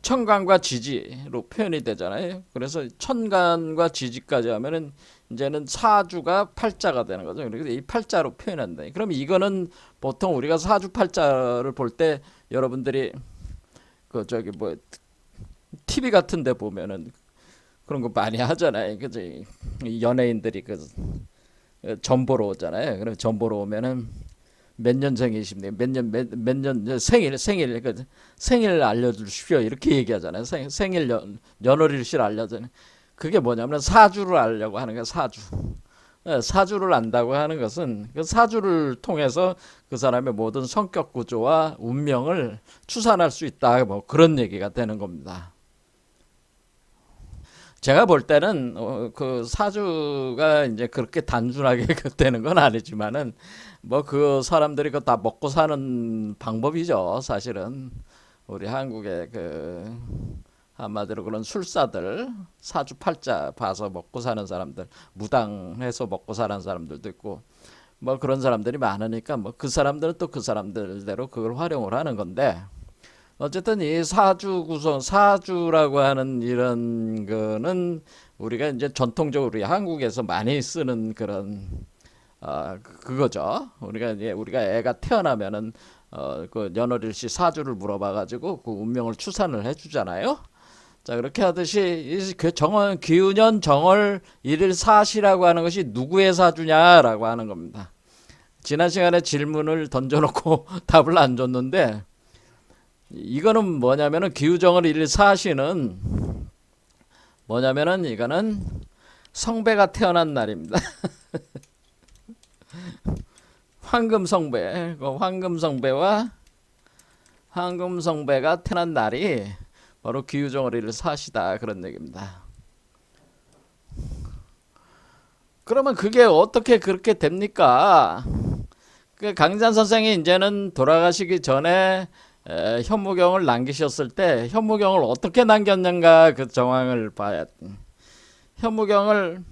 [SPEAKER 1] 천간과 지지로 표현이 되잖아요. 그래서 천간과 지지까지 하면은 이제는 사주가 팔자가 되는 거죠. 그래서 이 팔자로 표현한다. 그럼 이거는 보통 우리가 사주 팔자를 볼 때 여러분들이 그 저기 뭐 TV 같은 데 보면은 그런 거 많이 하잖아요. 그지? 연예인들이 점 보러 오잖아요. 그럼 점 보러 오면은 몇 년생이십니까? 몇 년 생일 알려주십시오. 이렇게 얘기하잖아요. 생일 연월일시를 알려주는. 그게 뭐냐면 사주를 알려고 하는 거예요. 사주. 사주를 안다고 하는 것은 그 사주를 통해서 그 사람의 모든 성격 구조와 운명을 추산할 수 있다. 뭐 그런 얘기가 되는 겁니다. 제가 볼 때는 그 사주가 이제 그렇게 단순하게 되는 건 아니지만은 뭐 그 사람들이 그 다 먹고 사는 방법이죠. 사실은 우리 한국의 그 한마디로 그런 술사들 사주팔자 봐서 먹고 사는 사람들, 무당해서 먹고 사는 사람들도 있고 뭐 그런 사람들이 많으니까 뭐 그 사람들은 또 그 사람들대로 그걸 활용을 하는 건데, 어쨌든 이 사주 구성, 사주라고 하는 이런 거는 우리가 이제 전통적으로 우리 한국에서 많이 쓰는 그런 그거죠. 우리가 애가 태어나면은 그 연월일시 사주를 물어봐 가지고 그 운명을 추산을 해주잖아요. 자, 그렇게 하듯이 그 정월 기운년 정월 일일 사시라고 하는 것이 누구의 사주냐라고 하는 겁니다. 지난 시간에 질문을 던져놓고 답을 안 줬는데, 이거는 뭐냐면은 기우정월 일일 사시는 뭐냐면은 이거는 성배가 태어난 날입니다. 황금성배, 황금성배가 태어난 날이 바로 기우정월 일일 사시다. 그런 얘기입니다. 그러면 그게 어떻게 그렇게 됩니까? 그 강산 선생이 이제는 돌아가시기 전에 현무경을 남기셨을 때 현무경을 어떻게 남겼는가 그 정황을 봐야. 현무경을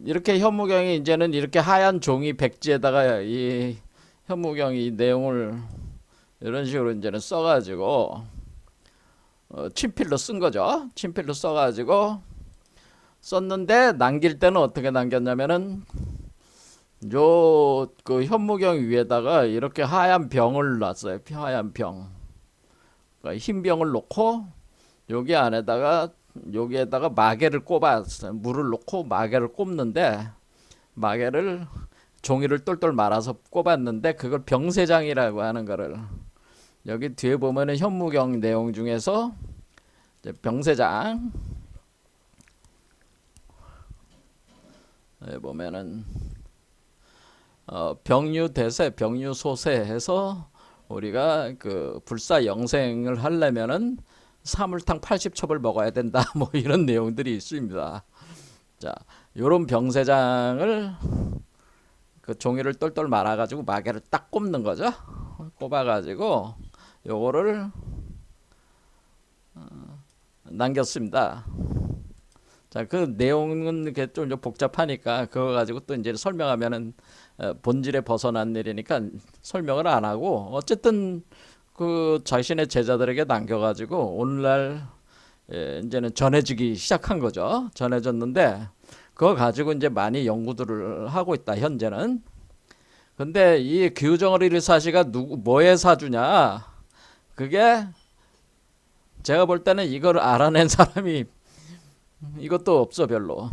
[SPEAKER 1] 이렇게 현무경이 이제는 이렇게 하얀 종이 백지에다가 이 현무경이 내용을 이런 식으로 이제는 써가지고 친필로 쓴 거죠. 친필로 써가지고 썼는데 남길 때는 어떻게 남겼냐면은 그 현무경 위에다가 이렇게 하얀 병을 놨어요. 하얀 병. 그러니까 흰 병을 놓고 여기에다가 마개를 꼽았어요. 물을 놓고 마개를 꼽는데, 마개를 종이를 똘똘 말아서 꼽았는데 그걸 병세장이라고 하는 거를, 여기 뒤에 보면은 현무경 내용 중에서 병세장 보면은 병유대세, 병유소세 해서 우리가 그 불사 영생을 하려면은 사물탕 80첩을 먹어야 된다. 뭐 이런 내용들이 있습니다. 자, 요런 병세장을 그 종이를 똘똘 말아가지고 마개를 딱 꼽는 거죠. 꼽아가지고 요거를 남겼습니다. 자, 그 내용은 좀 복잡하니까 그거 가지고 또 이제 설명하면은 본질에 벗어난 일이니까 설명을 안 하고, 어쨌든 그 자신의 제자들에게 남겨가지고 오늘날 이제는 전해지기 시작한 거죠. 전해졌는데 그거 가지고 이제 많이 연구들을 하고 있다 현재는. 근데 이 규정을 이룰 사시가 뭐의 사주냐? 그게 제가 볼 때는 이걸 알아낸 사람이 이것도 없어 별로.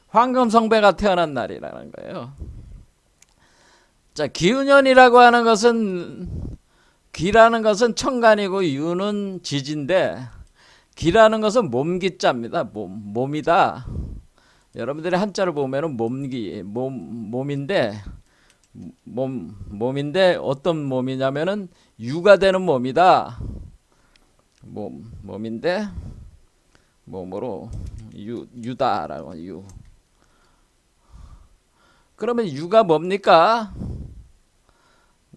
[SPEAKER 1] 황금성배가 태어난 날이라는 거예요. 자, 기운년이라고 하는 것은, 기라는 것은 천간이고 유는 지지인데, 기라는 것은 몸기자입니다. 몸이다. 여러분들이 한자를 보면은 몸인데, 몸인데 어떤 몸이냐면은 유가 되는 몸이다. 몸인데 몸으로 유다라고. 유. 그러면 유가 뭡니까?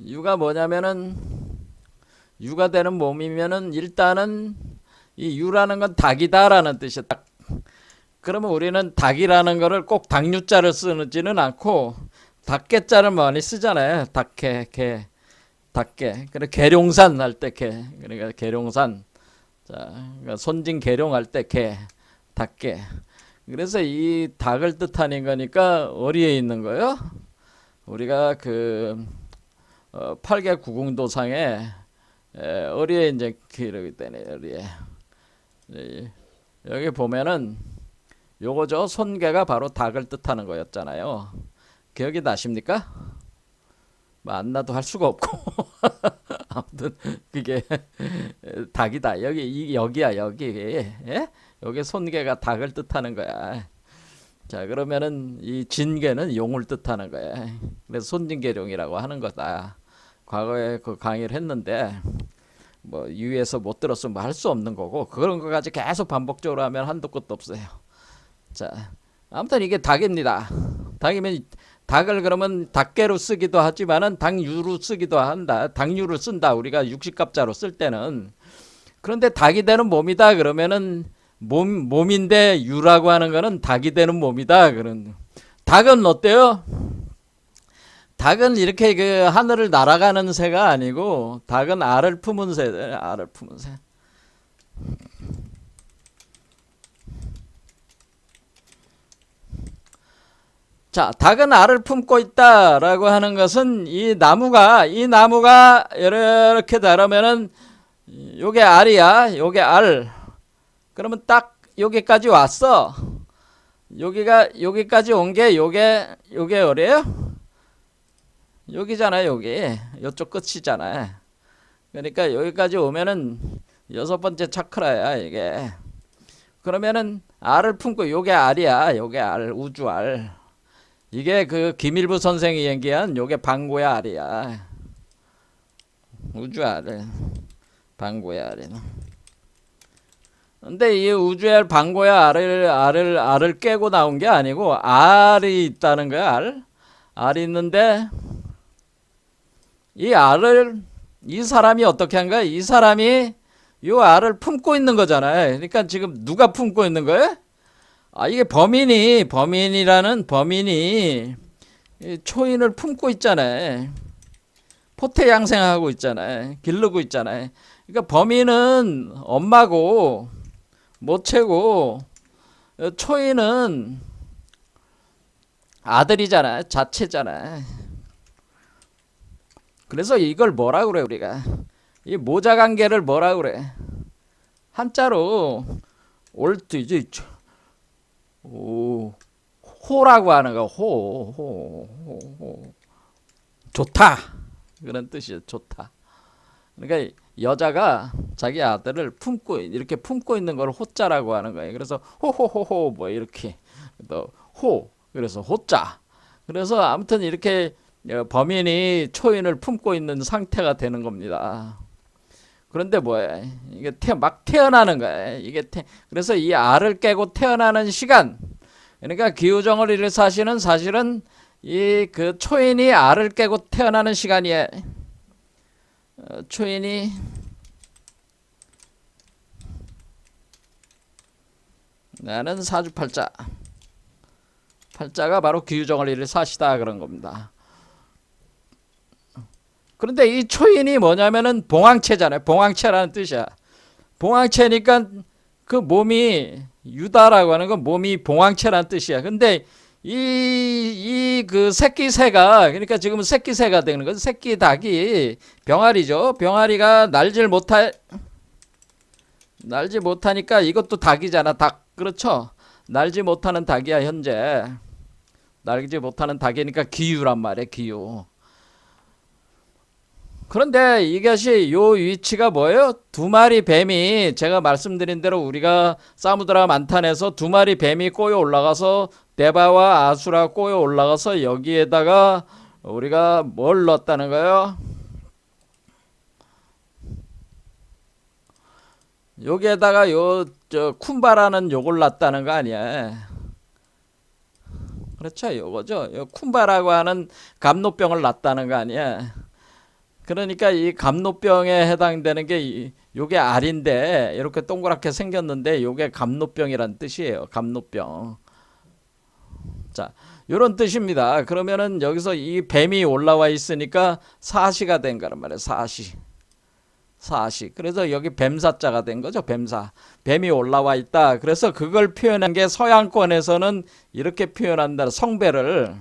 [SPEAKER 1] 유가 뭐냐면은, 유가 되는 몸이면은 일단은 이 유라는 건 닭이다라는 뜻이야. 닭. 그러면 우리는 닭이라는 거를 꼭 닭유자를 쓰지는 않고 닭개자를 많이 쓰잖아요. 닭개, 개, 닭개. 그래 계룡산 할 때 개. 그러니까 계룡산. 자, 그러니까 손진 계룡할 때 개, 닭개. 그래서 이 닭을 뜻하는 거니까 어리에 있는 거예요. 우리가 그 팔계 구궁도상에 어리에 이제 기르기 때문에 어리에. 여기 보면은 요거죠. 손개가 바로 닭을 뜻하는 거였잖아요. 기억이 나십니까? 뭐 안 나도 할 수가 없고. 아무튼 그게 닭이다. 여기야 여기. 예? 여기 손개가 닭을 뜻하는 거야. 자, 그러면은 이 진개는 용을 뜻하는 거야. 그래서 손진계룡이라고 하는 거다. 과거에 그 강의를 했는데 뭐 유에서 못 들었으면 뭐 할 수 없는 거고, 그런 거까지 계속 반복적으로 하면 한도 끝도 없어요. 자, 아무튼 이게 닭입니다. 닭이면 닭을 그러면 닭개로 쓰기도 하지만은 닭유로 쓰기도 한다. 닭유를 쓴다. 우리가 육식갑자로 쓸 때는. 그런데 닭이 되는 몸이다 그러면은 몸인데 유라고 하는 거는 닭이 되는 몸이다. 그런. 닭은 어때요? 닭은 이렇게 그 하늘을 날아가는 새가 아니고 닭은 알을 품은 새. 알을 품은 새. 자, 닭은 알을 품고 있다라고 하는 것은 이 나무가 이렇게 자라면은 요게 알이야. 요게 알. 그러면 딱 여기까지 왔어. 여기까지 온 게 요게 어래요? 여기잖아요. 여기. 요쪽 끝이잖아요. 그러니까 여기까지 오면은 6번째 차크라야 이게. 그러면은 알을 품고 요게 알이야. 요게 알, 우주알. 이게 그 김일부 선생이 얘기한 요게 방고의 알이야. 우주알, 방고의 알이는. 근데 이 우주의 알, 방고의 알을 깨고 나온 게 아니고 알이 있다는 거야. 알이 있는데 이 알을 이 사람이 어떻게 한 거야? 이 사람이 요 알을 품고 있는 거잖아요. 그러니까 지금 누가 품고 있는 거예요? 이게 범인이 초인을 품고 있잖아요. 포태양생하고 있잖아요. 기르고 있잖아요. 그러니까 범인은 엄마고 모체고 초인은 아들이잖아요. 자체잖아요. 그래서 이걸 뭐라 그래 우리가? 이 모자관계를 뭐라 그래? 한자로 올드지. 호라고 하는 거. 호. 좋다. 그런 뜻이에요. 좋다. 그러니까 여자가 자기 아들을 이렇게 품고 있는 걸 호자라고 하는 거예요. 그래서 호호호호 뭐 이렇게 또 호. 그래서 호자. 그래서 아무튼 이렇게 범인이 초인을 품고 있는 상태가 되는 겁니다. 그런데 뭐야? 이게 막 태어나는 거야. 그래서 이 알을 깨고 태어나는 시간. 그러니까 기우정을 이룰 사실은 이 그 초인이 알을 깨고 태어나는 시간이에 초인이 나는 사주팔자, 팔자가 바로 기유정을 사시다 그런 겁니다. 그런데 이 초인이 뭐냐면은 봉황체잖아요. 봉황체라는 뜻이야. 봉황체니까 그 몸이 유다라고 하는 건 몸이 봉황체라는 뜻이야. 근데 그 새끼 새가, 그러니까 지금은 새끼 새가 되는 거죠. 새끼 닭이 병아리죠. 병아리가 날지 못하니까 이것도 닭이잖아. 닭. 그렇죠. 날지 못하는 닭이야, 현재. 날지 못하는 닭이니까 기유란 말이야, 기유. 그런데 이것이 요 위치가 뭐예요? 두 마리 뱀이, 제가 말씀드린 대로 우리가 사무드라 만탄에서 두 마리 뱀이 꼬여 올라가서 네바와 아수라 꼬여 올라가서 여기에다가 우리가 뭘 넣었다는 거예요? 여기에다가 쿤바라는 요걸 놨다는 거 아니야. 그렇죠, 요거죠. 요 쿤바라고 하는 감노병을 놨다는 거 아니야. 그러니까 이 감노병에 해당되는 게 요게 알인데 이렇게 동그랗게 생겼는데 요게 감노병이란 뜻이에요. 감노병. 자, 요런 뜻입니다. 그러면은 여기서 이 뱀이 올라와 있으니까 사시가 된 거란 말이에요. 사시. 그래서 여기 뱀사자가 된 거죠. 뱀사. 뱀이 올라와 있다. 그래서 그걸 표현한 게 서양권에서는 이렇게 표현한다. 성배를.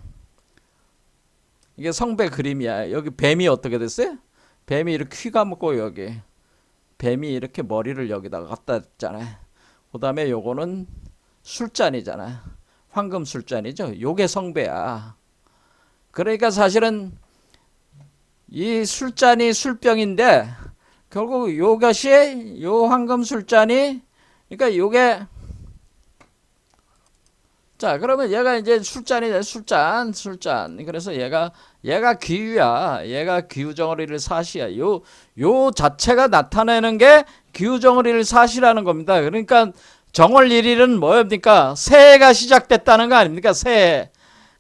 [SPEAKER 1] 이게 성배 그림이야. 여기 뱀이 어떻게 됐어요? 뱀이 이렇게 퀴 감고 여기. 뱀이 이렇게 머리를 여기다가 갖다 댔잖아요. 그 다음에 요거는 술잔이잖아. 황금 술잔이죠. 요게 성배야. 그러니까 사실은 이 술잔이 술병인데 결국 요것이 요 황금 술잔이, 그러니까 요게, 자, 그러면 얘가 이제 술잔이죠. 술잔. 그래서 얘가 기유야. 얘가 기유정어리를 사시야. 요 자체가 나타내는 게 기유정어리를 사시라는 겁니다. 그러니까 정월 1일은 뭐입니까? 새해가 시작됐다는 거 아닙니까? 새해.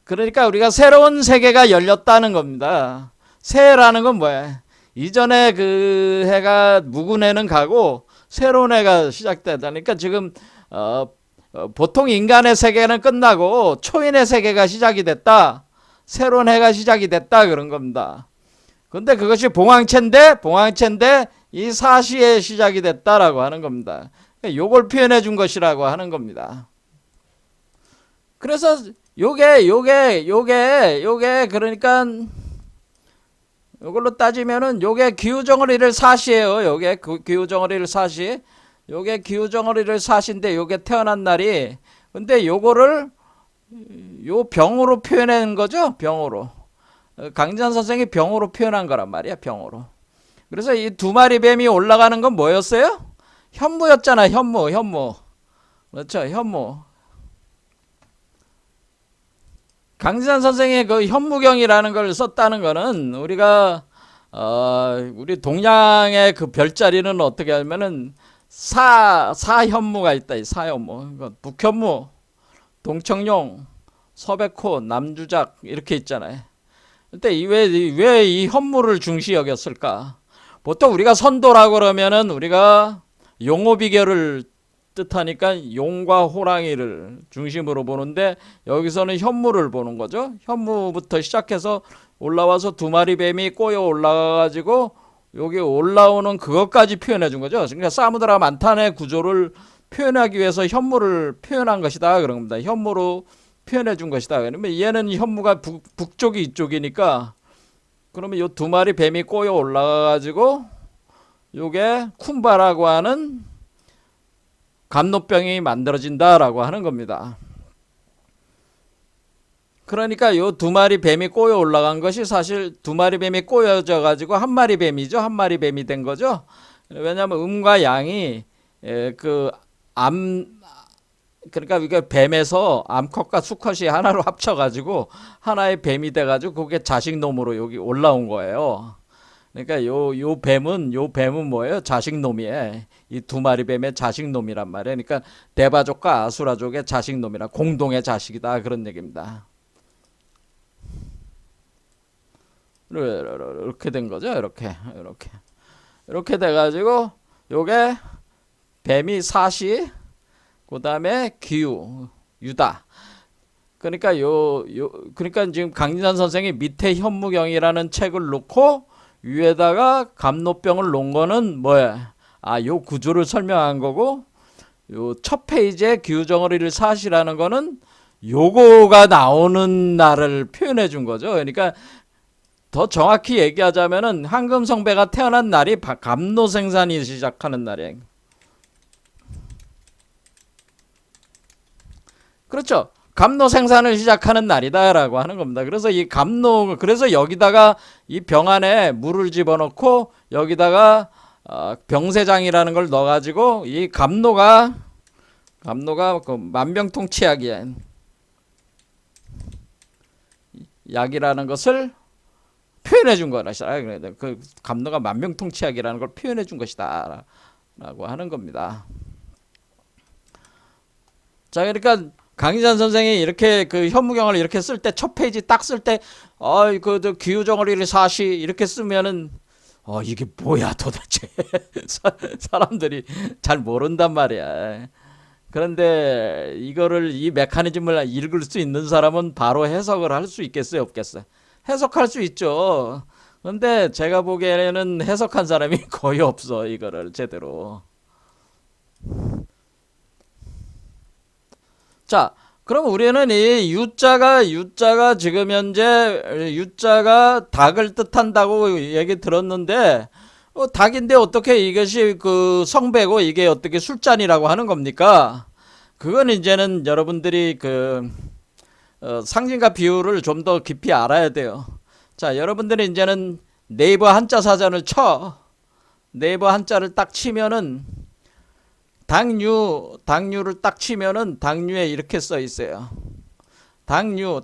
[SPEAKER 1] 그러니까 우리가 새로운 세계가 열렸다는 겁니다. 새해라는 건 뭐야? 이전에 그 해가 묵은 해는 가고 새로운 해가 시작되다니까 지금 보통 인간의 세계는 끝나고 초인의 세계가 시작이 됐다. 새로운 해가 시작이 됐다 그런 겁니다. 근데 그것이 봉황체인데 이 사시의 시작이 됐다라고 하는 겁니다. 요걸 표현해 준 것이라고 하는 겁니다. 그래서 요게 그러니까 요걸로 따지면은 요게 기후정어리를 사시예요. 요게 기후정어리를 사시. 요게 기후정어리를 사시인데 요게 태어난 날이, 근데 요거를 요 병으로 표현한 거죠. 병으로. 강지한 선생이 병으로 표현한 거란 말이야. 병으로. 그래서 이 두 마리 뱀이 올라가는 건 뭐였어요? 현무였잖아. 현무. 그렇죠. 현무. 강지한 선생의 그 현무경이라는 걸 썼다는 거는 우리가 우리 동양의 그 별자리는 어떻게 하면은 사현무가 있다. 이 사현무. 북현무, 동청룡, 서백호, 남주작 이렇게 있잖아요. 근데 왜 이 현무를 중시 여겼을까? 보통 우리가 선도라고 그러면은 우리가 용호비결을 뜻하니까 용과 호랑이를 중심으로 보는데 여기서는 현무를 보는 거죠. 현무부터 시작해서 올라와서 두 마리 뱀이 꼬여 올라가가지고 여기 올라오는 그것까지 표현해 준 거죠. 그러니까 사무드라 만탄의 구조를 표현하기 위해서 현무를 표현한 것이다 그런 겁니다. 현무로 표현해 준 것이다. 그러면 얘는 현무가 북쪽이 이쪽이니까 그러면 요 두 마리 뱀이 꼬여 올라가가지고 요게 쿤바라고 하는 감노병이 만들어진다라고 하는 겁니다. 그러니까 요 두 마리 뱀이 꼬여 올라간 것이 사실 두 마리 뱀이 꼬여져 가지고 한 마리 뱀이죠. 한 마리 뱀이 된 거죠. 왜냐하면 음과 양이 그러니까 이게 뱀에서 암컷과 수컷이 하나로 합쳐가지고 하나의 뱀이 돼가지고 그게 자식놈으로 여기 올라온 거예요. 그러니까 요 뱀은 뭐예요? 자식놈이에요. 이 두 마리 뱀의 자식놈이란 말이에요. 그러니까 대바족과 아수라족의 자식놈이라 공동의 자식이다 그런 얘기입니다. 이렇게 된 거죠. 이렇게 돼가지고 요게 뱀이 사시, 그 다음에 기우, 유다. 그러니까 그러니까 지금 강진산 선생이 밑에 현무경이라는 책을 놓고 위에다가 감노병을 놓은 거는 뭐야? 요 구조를 설명한 거고, 요 첫 페이지에 기우정어리를 사시라는 거는 요거가 나오는 날을 표현해 준 거죠. 그러니까 더 정확히 얘기하자면은 황금성배가 태어난 날이 감노생산이 시작하는 날이에요. 그렇죠. 감노 생산을 시작하는 날이다라고 하는 겁니다. 그래서 이 감노, 그래서 여기다가 이 병 안에 물을 집어넣고 여기다가 병세장이라는 걸 넣어가지고 이 감노가 그 만병통치약이야. 약이라는 것을 표현해 준 거라. 그 감노가 만병통치약이라는 걸 표현해 준 것이다 라고 하는 겁니다. 자, 그러니까 강희찬 선생이 이렇게 그 현무경을 이렇게 쓸 때, 첫 페이지 딱 쓸 때, 그 기우정어리를 사시 이렇게 쓰면은 이게 뭐야 도대체. 사람들이 잘 모른단 말이야. 그런데 이거를, 이 메커니즘을 읽을 수 있는 사람은 바로 해석을 할 수 있겠어요, 없겠어요? 해석할 수 있죠. 근데 제가 보기에는 해석한 사람이 거의 없어, 이거를 제대로. 자, 그럼 우리는 이 유자가 지금 현재 유자가 닭을 뜻한다고 얘기 들었는데, 닭인데 어떻게 이것이 그 성배고 이게 어떻게 술잔이라고 하는 겁니까? 그건 이제는 여러분들이 그 상징과 비유를 좀 더 깊이 알아야 돼요. 자, 여러분들이 이제는 네이버 한자 사전을 쳐. 네이버 한자를 딱 치면은 당류를 딱 치면은 당류에 이렇게 써 있어요. 당류,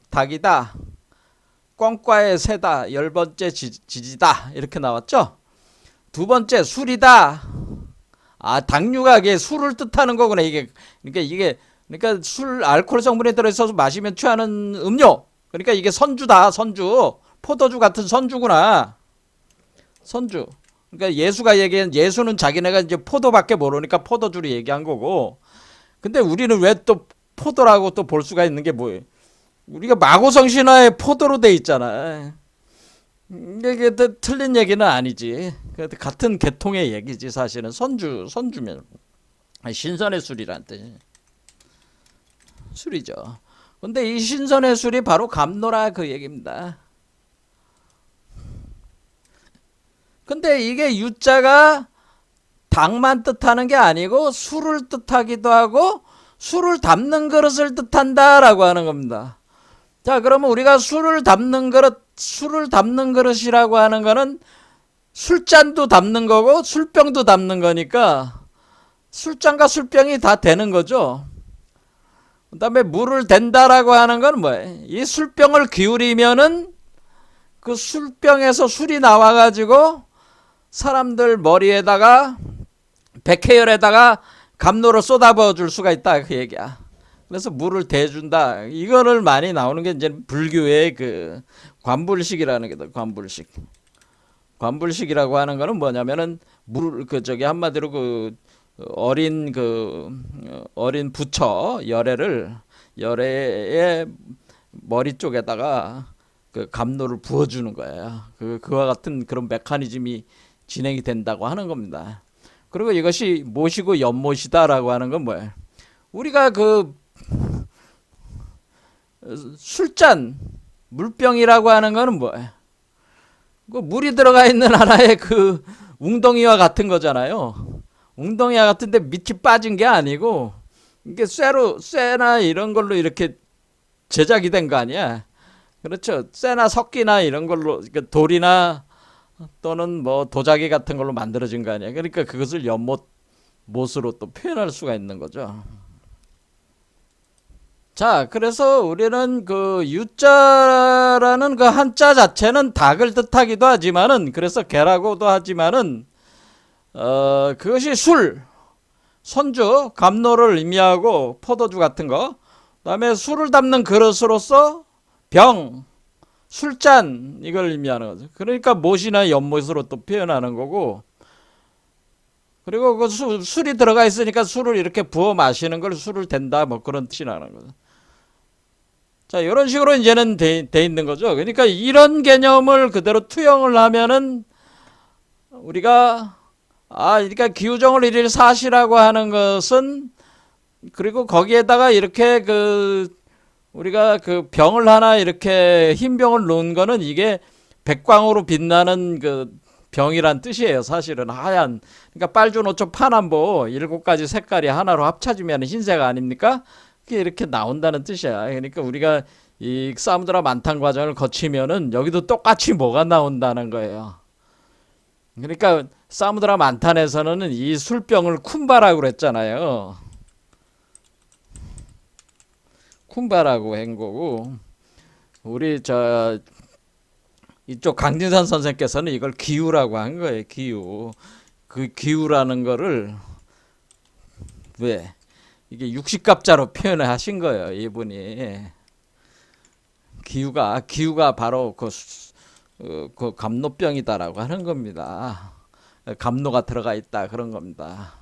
[SPEAKER 1] 닭이다. 꽝과의 새다. 10번째 지지다. 이렇게 나왔죠? 두 번째, 술이다. 당류가 이게 술을 뜻하는 거구나. 그러니까 알코올 성분이 들어있어서 마시면 취하는 음료. 그러니까 이게 선주다, 선주. 포도주 같은 선주구나. 선주. 그러니까 예수는 자기네가 이제 포도밖에 모르니까 포도주를 얘기한 거고. 근데 우리는 왜 또 포도라고 또 볼 수가 있는 게 뭐예요? 우리가 마고성 신화에 포도로 돼 있잖아. 이게 틀린 얘기는 아니지. 같은 계통의 얘기지 사실은. 선주면 신선의 술이란 뜻이 술이죠. 근데 이 신선의 술이 바로 감노라 그 얘기입니다. 근데 이게 유자가 닭만 뜻하는 게 아니고 술을 뜻하기도 하고 술을 담는 그릇을 뜻한다라고 하는 겁니다. 자, 그러면 우리가 술을 담는 그릇이라고 하는 거는 술잔도 담는 거고 술병도 담는 거니까 술잔과 술병이 다 되는 거죠. 그 다음에 물을 댄다라고 하는 건 뭐예요? 이 술병을 기울이면은 그 술병에서 술이 나와가지고 사람들 머리에다가 백해열에다가 감로를 쏟아부어 줄 수가 있다 그 얘기야. 그래서 물을 대준다. 이거를 많이 나오는 게 이제 불교의 그 관불식이라는 게다. 관불식이라고 하는 거는 뭐냐면은 한마디로 어린 부처 열애의 머리 쪽에다가 그 감로를 부어주는 거예요. 그와 같은 그런 메커니즘이 진행이 된다고 하는 겁니다. 그리고 이것이 못이고 연못이다라고 하는 건 뭐예요? 우리가 그 술잔, 물병이라고 하는 거는 뭐예요? 그 물이 들어가 있는 하나의 그 웅덩이와 같은 거잖아요. 웅덩이와 같은데 밑이 빠진 게 아니고 이게 쇠나 이런 걸로 이렇게 제작이 된 거 아니야? 그렇죠. 쇠나 석기나 이런 걸로, 돌이나 또는 뭐 도자기 같은 걸로 만들어진 거 아니야. 그러니까 그것을 못으로 또 표현할 수가 있는 거죠. 자, 그래서 우리는 그 유자라는 그 한자 자체는 닭을 뜻하기도 하지만은, 그래서 개라고도 하지만은 그것이 선주, 감로를 의미하고 포도주 같은 거, 그다음에 술을 담는 그릇으로서 병, 술잔 이걸 의미하는 거죠. 그러니까 못이나 연못으로 또 표현하는 거고, 그리고 그 술이 들어가 있으니까 술을 이렇게 부어 마시는 걸 술을 댄다 뭐 그런 뜻이 나는 거죠. 자, 이런 식으로 이제는 돼 있는 거죠. 그러니까 이런 개념을 그대로 투영을 하면은 우리가 그러니까 기우정을 일일 사시라고 하는 것은, 그리고 거기에다가 이렇게 우리가 그 병을 하나 이렇게 흰 병을 놓은 거는 이게 백광으로 빛나는 그 병이란 뜻이에요. 사실은 하얀, 그러니까 빨주노초 파남보 7가지 색깔이 하나로 합쳐지면 흰색 아닙니까? 그게 이렇게 나온다는 뜻이야. 그러니까 우리가 이 사무드라 만탄 과정을 거치면은 여기도 똑같이 뭐가 나온다는 거예요. 그러니까 사무드라 만탄에서는 이 술병을 쿰바라고 그랬잖아요. 쿰바라고 한 거고, 우리 이쪽 강진산 선생께서는 이걸 기우라고 한 거예요. 기우. 그 기우라는 거를 왜 이게 육식갑자로 표현을 하신 거예요. 이분이. 기우가 바로 그 감노병이다라고 하는 겁니다. 감노가 들어가 있다 그런 겁니다.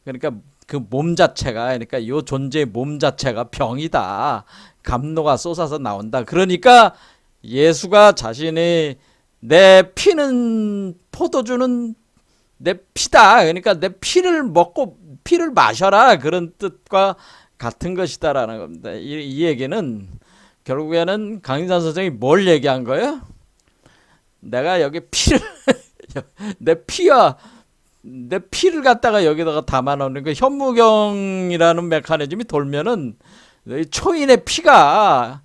[SPEAKER 1] 그러니까 그 몸 자체가, 그러니까 요 존재의 몸 자체가 병이다. 감노가 쏟아서 나온다. 그러니까 예수가 자신이 내 피는 포도주는 내 피다. 그러니까 내 피를 먹고 피를 마셔라. 그런 뜻과 같은 것이다라는 겁니다. 이 얘기는 결국에는 강인산 선생이 뭘 얘기한 거예요? 내가 여기 피를 내 피를 갖다가 여기다가 담아놓는 그 현무경이라는 메커니즘이 돌면은 초인의 피가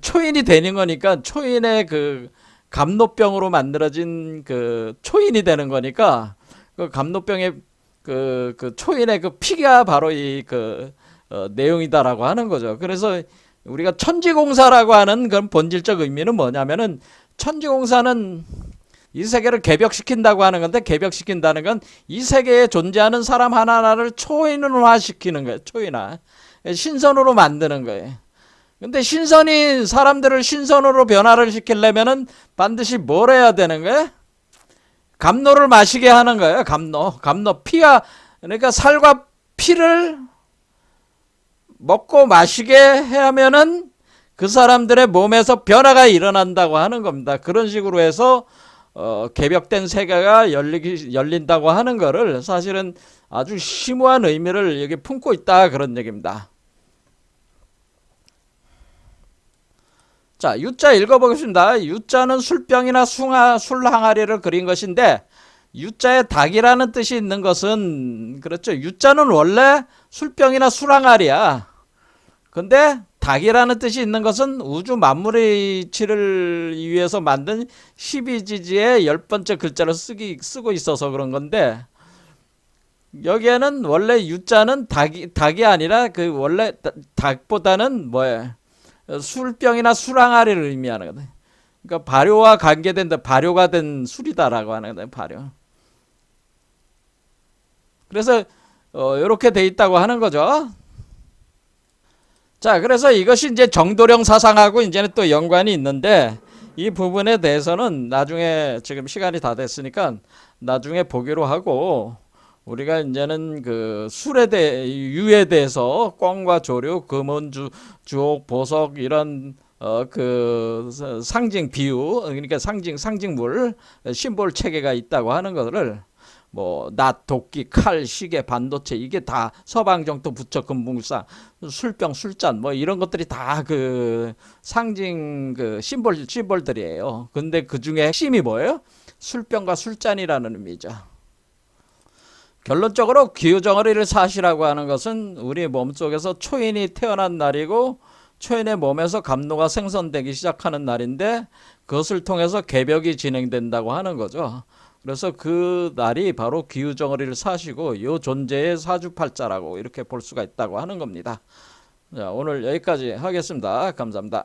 [SPEAKER 1] 초인이 되는 거니까, 초인의 그 감노병으로 만들어진 그 초인이 되는 거니까, 그 감노병의 그 초인의 그 피가 바로 이 내용이다라고 하는 거죠. 그래서 우리가 천지공사라고 하는 그런 본질적 의미는 뭐냐면은, 천지공사는 이 세계를 개벽시킨다고 하는 건데, 개벽시킨다는 건 이 세계에 존재하는 사람 하나하나를 초인화시키는 거예요. 초인화. 신선으로 만드는 거예요. 근데 사람들을 신선으로 변화를 시키려면은 반드시 뭘 해야 되는 거예요? 감노를 마시게 하는 거예요. 감노. 피가, 그러니까 살과 피를 먹고 마시게 하면은 그 사람들의 몸에서 변화가 일어난다고 하는 겁니다. 그런 식으로 해서 개벽된 세계가 열린다고 하는 거를 사실은 아주 심오한 의미를 여기 품고 있다 그런 얘기입니다. 자, 유자 읽어보겠습니다. 유자는 술병이나 술항아리를 그린 것인데, 유자에 닭이라는 뜻이 있는 것은, 그렇죠. 유자는 원래 술병이나 술항아리야. 근데 닭이라는 뜻이 있는 것은 우주 만물의 이치를 위해서 만든 12지지의 10번째 글자를 쓰고 있어서 그런 건데, 여기에는 원래 유자는 닭이 아니라 그 원래 닭보다는 뭐예요? 술병이나 술항아리를 의미하는 거다. 그러니까 발효와 발효가 된 술이다라고 하는 거다. 발효. 그래서 이렇게 돼 있다고 하는 거죠. 자, 그래서 이것이 이제 정도령 사상하고 이제는 또 연관이 있는데, 이 부분에 대해서는 나중에, 지금 시간이 다 됐으니까 나중에 보기로 하고, 우리가 이제는 그 유에 대해서 꽝과 조류, 금은, 주옥, 보석 이런 그 상징 비유, 그러니까 상징물, 심볼 체계가 있다고 하는 것을 뭐 낫, 도끼, 칼, 시계, 반도체, 이게 다 서방정토, 부처, 금붕사, 술병, 술잔 뭐 이런 것들이 다 그 상징 그 심볼들이에요. 근데 그 중에 핵심이 뭐예요? 술병과 술잔이라는 의미죠. 결론적으로 기우정어리를 사시라고 하는 것은 우리 몸속에서 초인이 태어난 날이고, 초인의 몸에서 감노가 생성되기 시작하는 날인데, 그것을 통해서 개벽이 진행된다고 하는 거죠. 그래서 그 날이 바로 기우정어리를 사시고 이 존재의 사주팔자라고 이렇게 볼 수가 있다고 하는 겁니다. 자, 오늘 여기까지 하겠습니다. 감사합니다.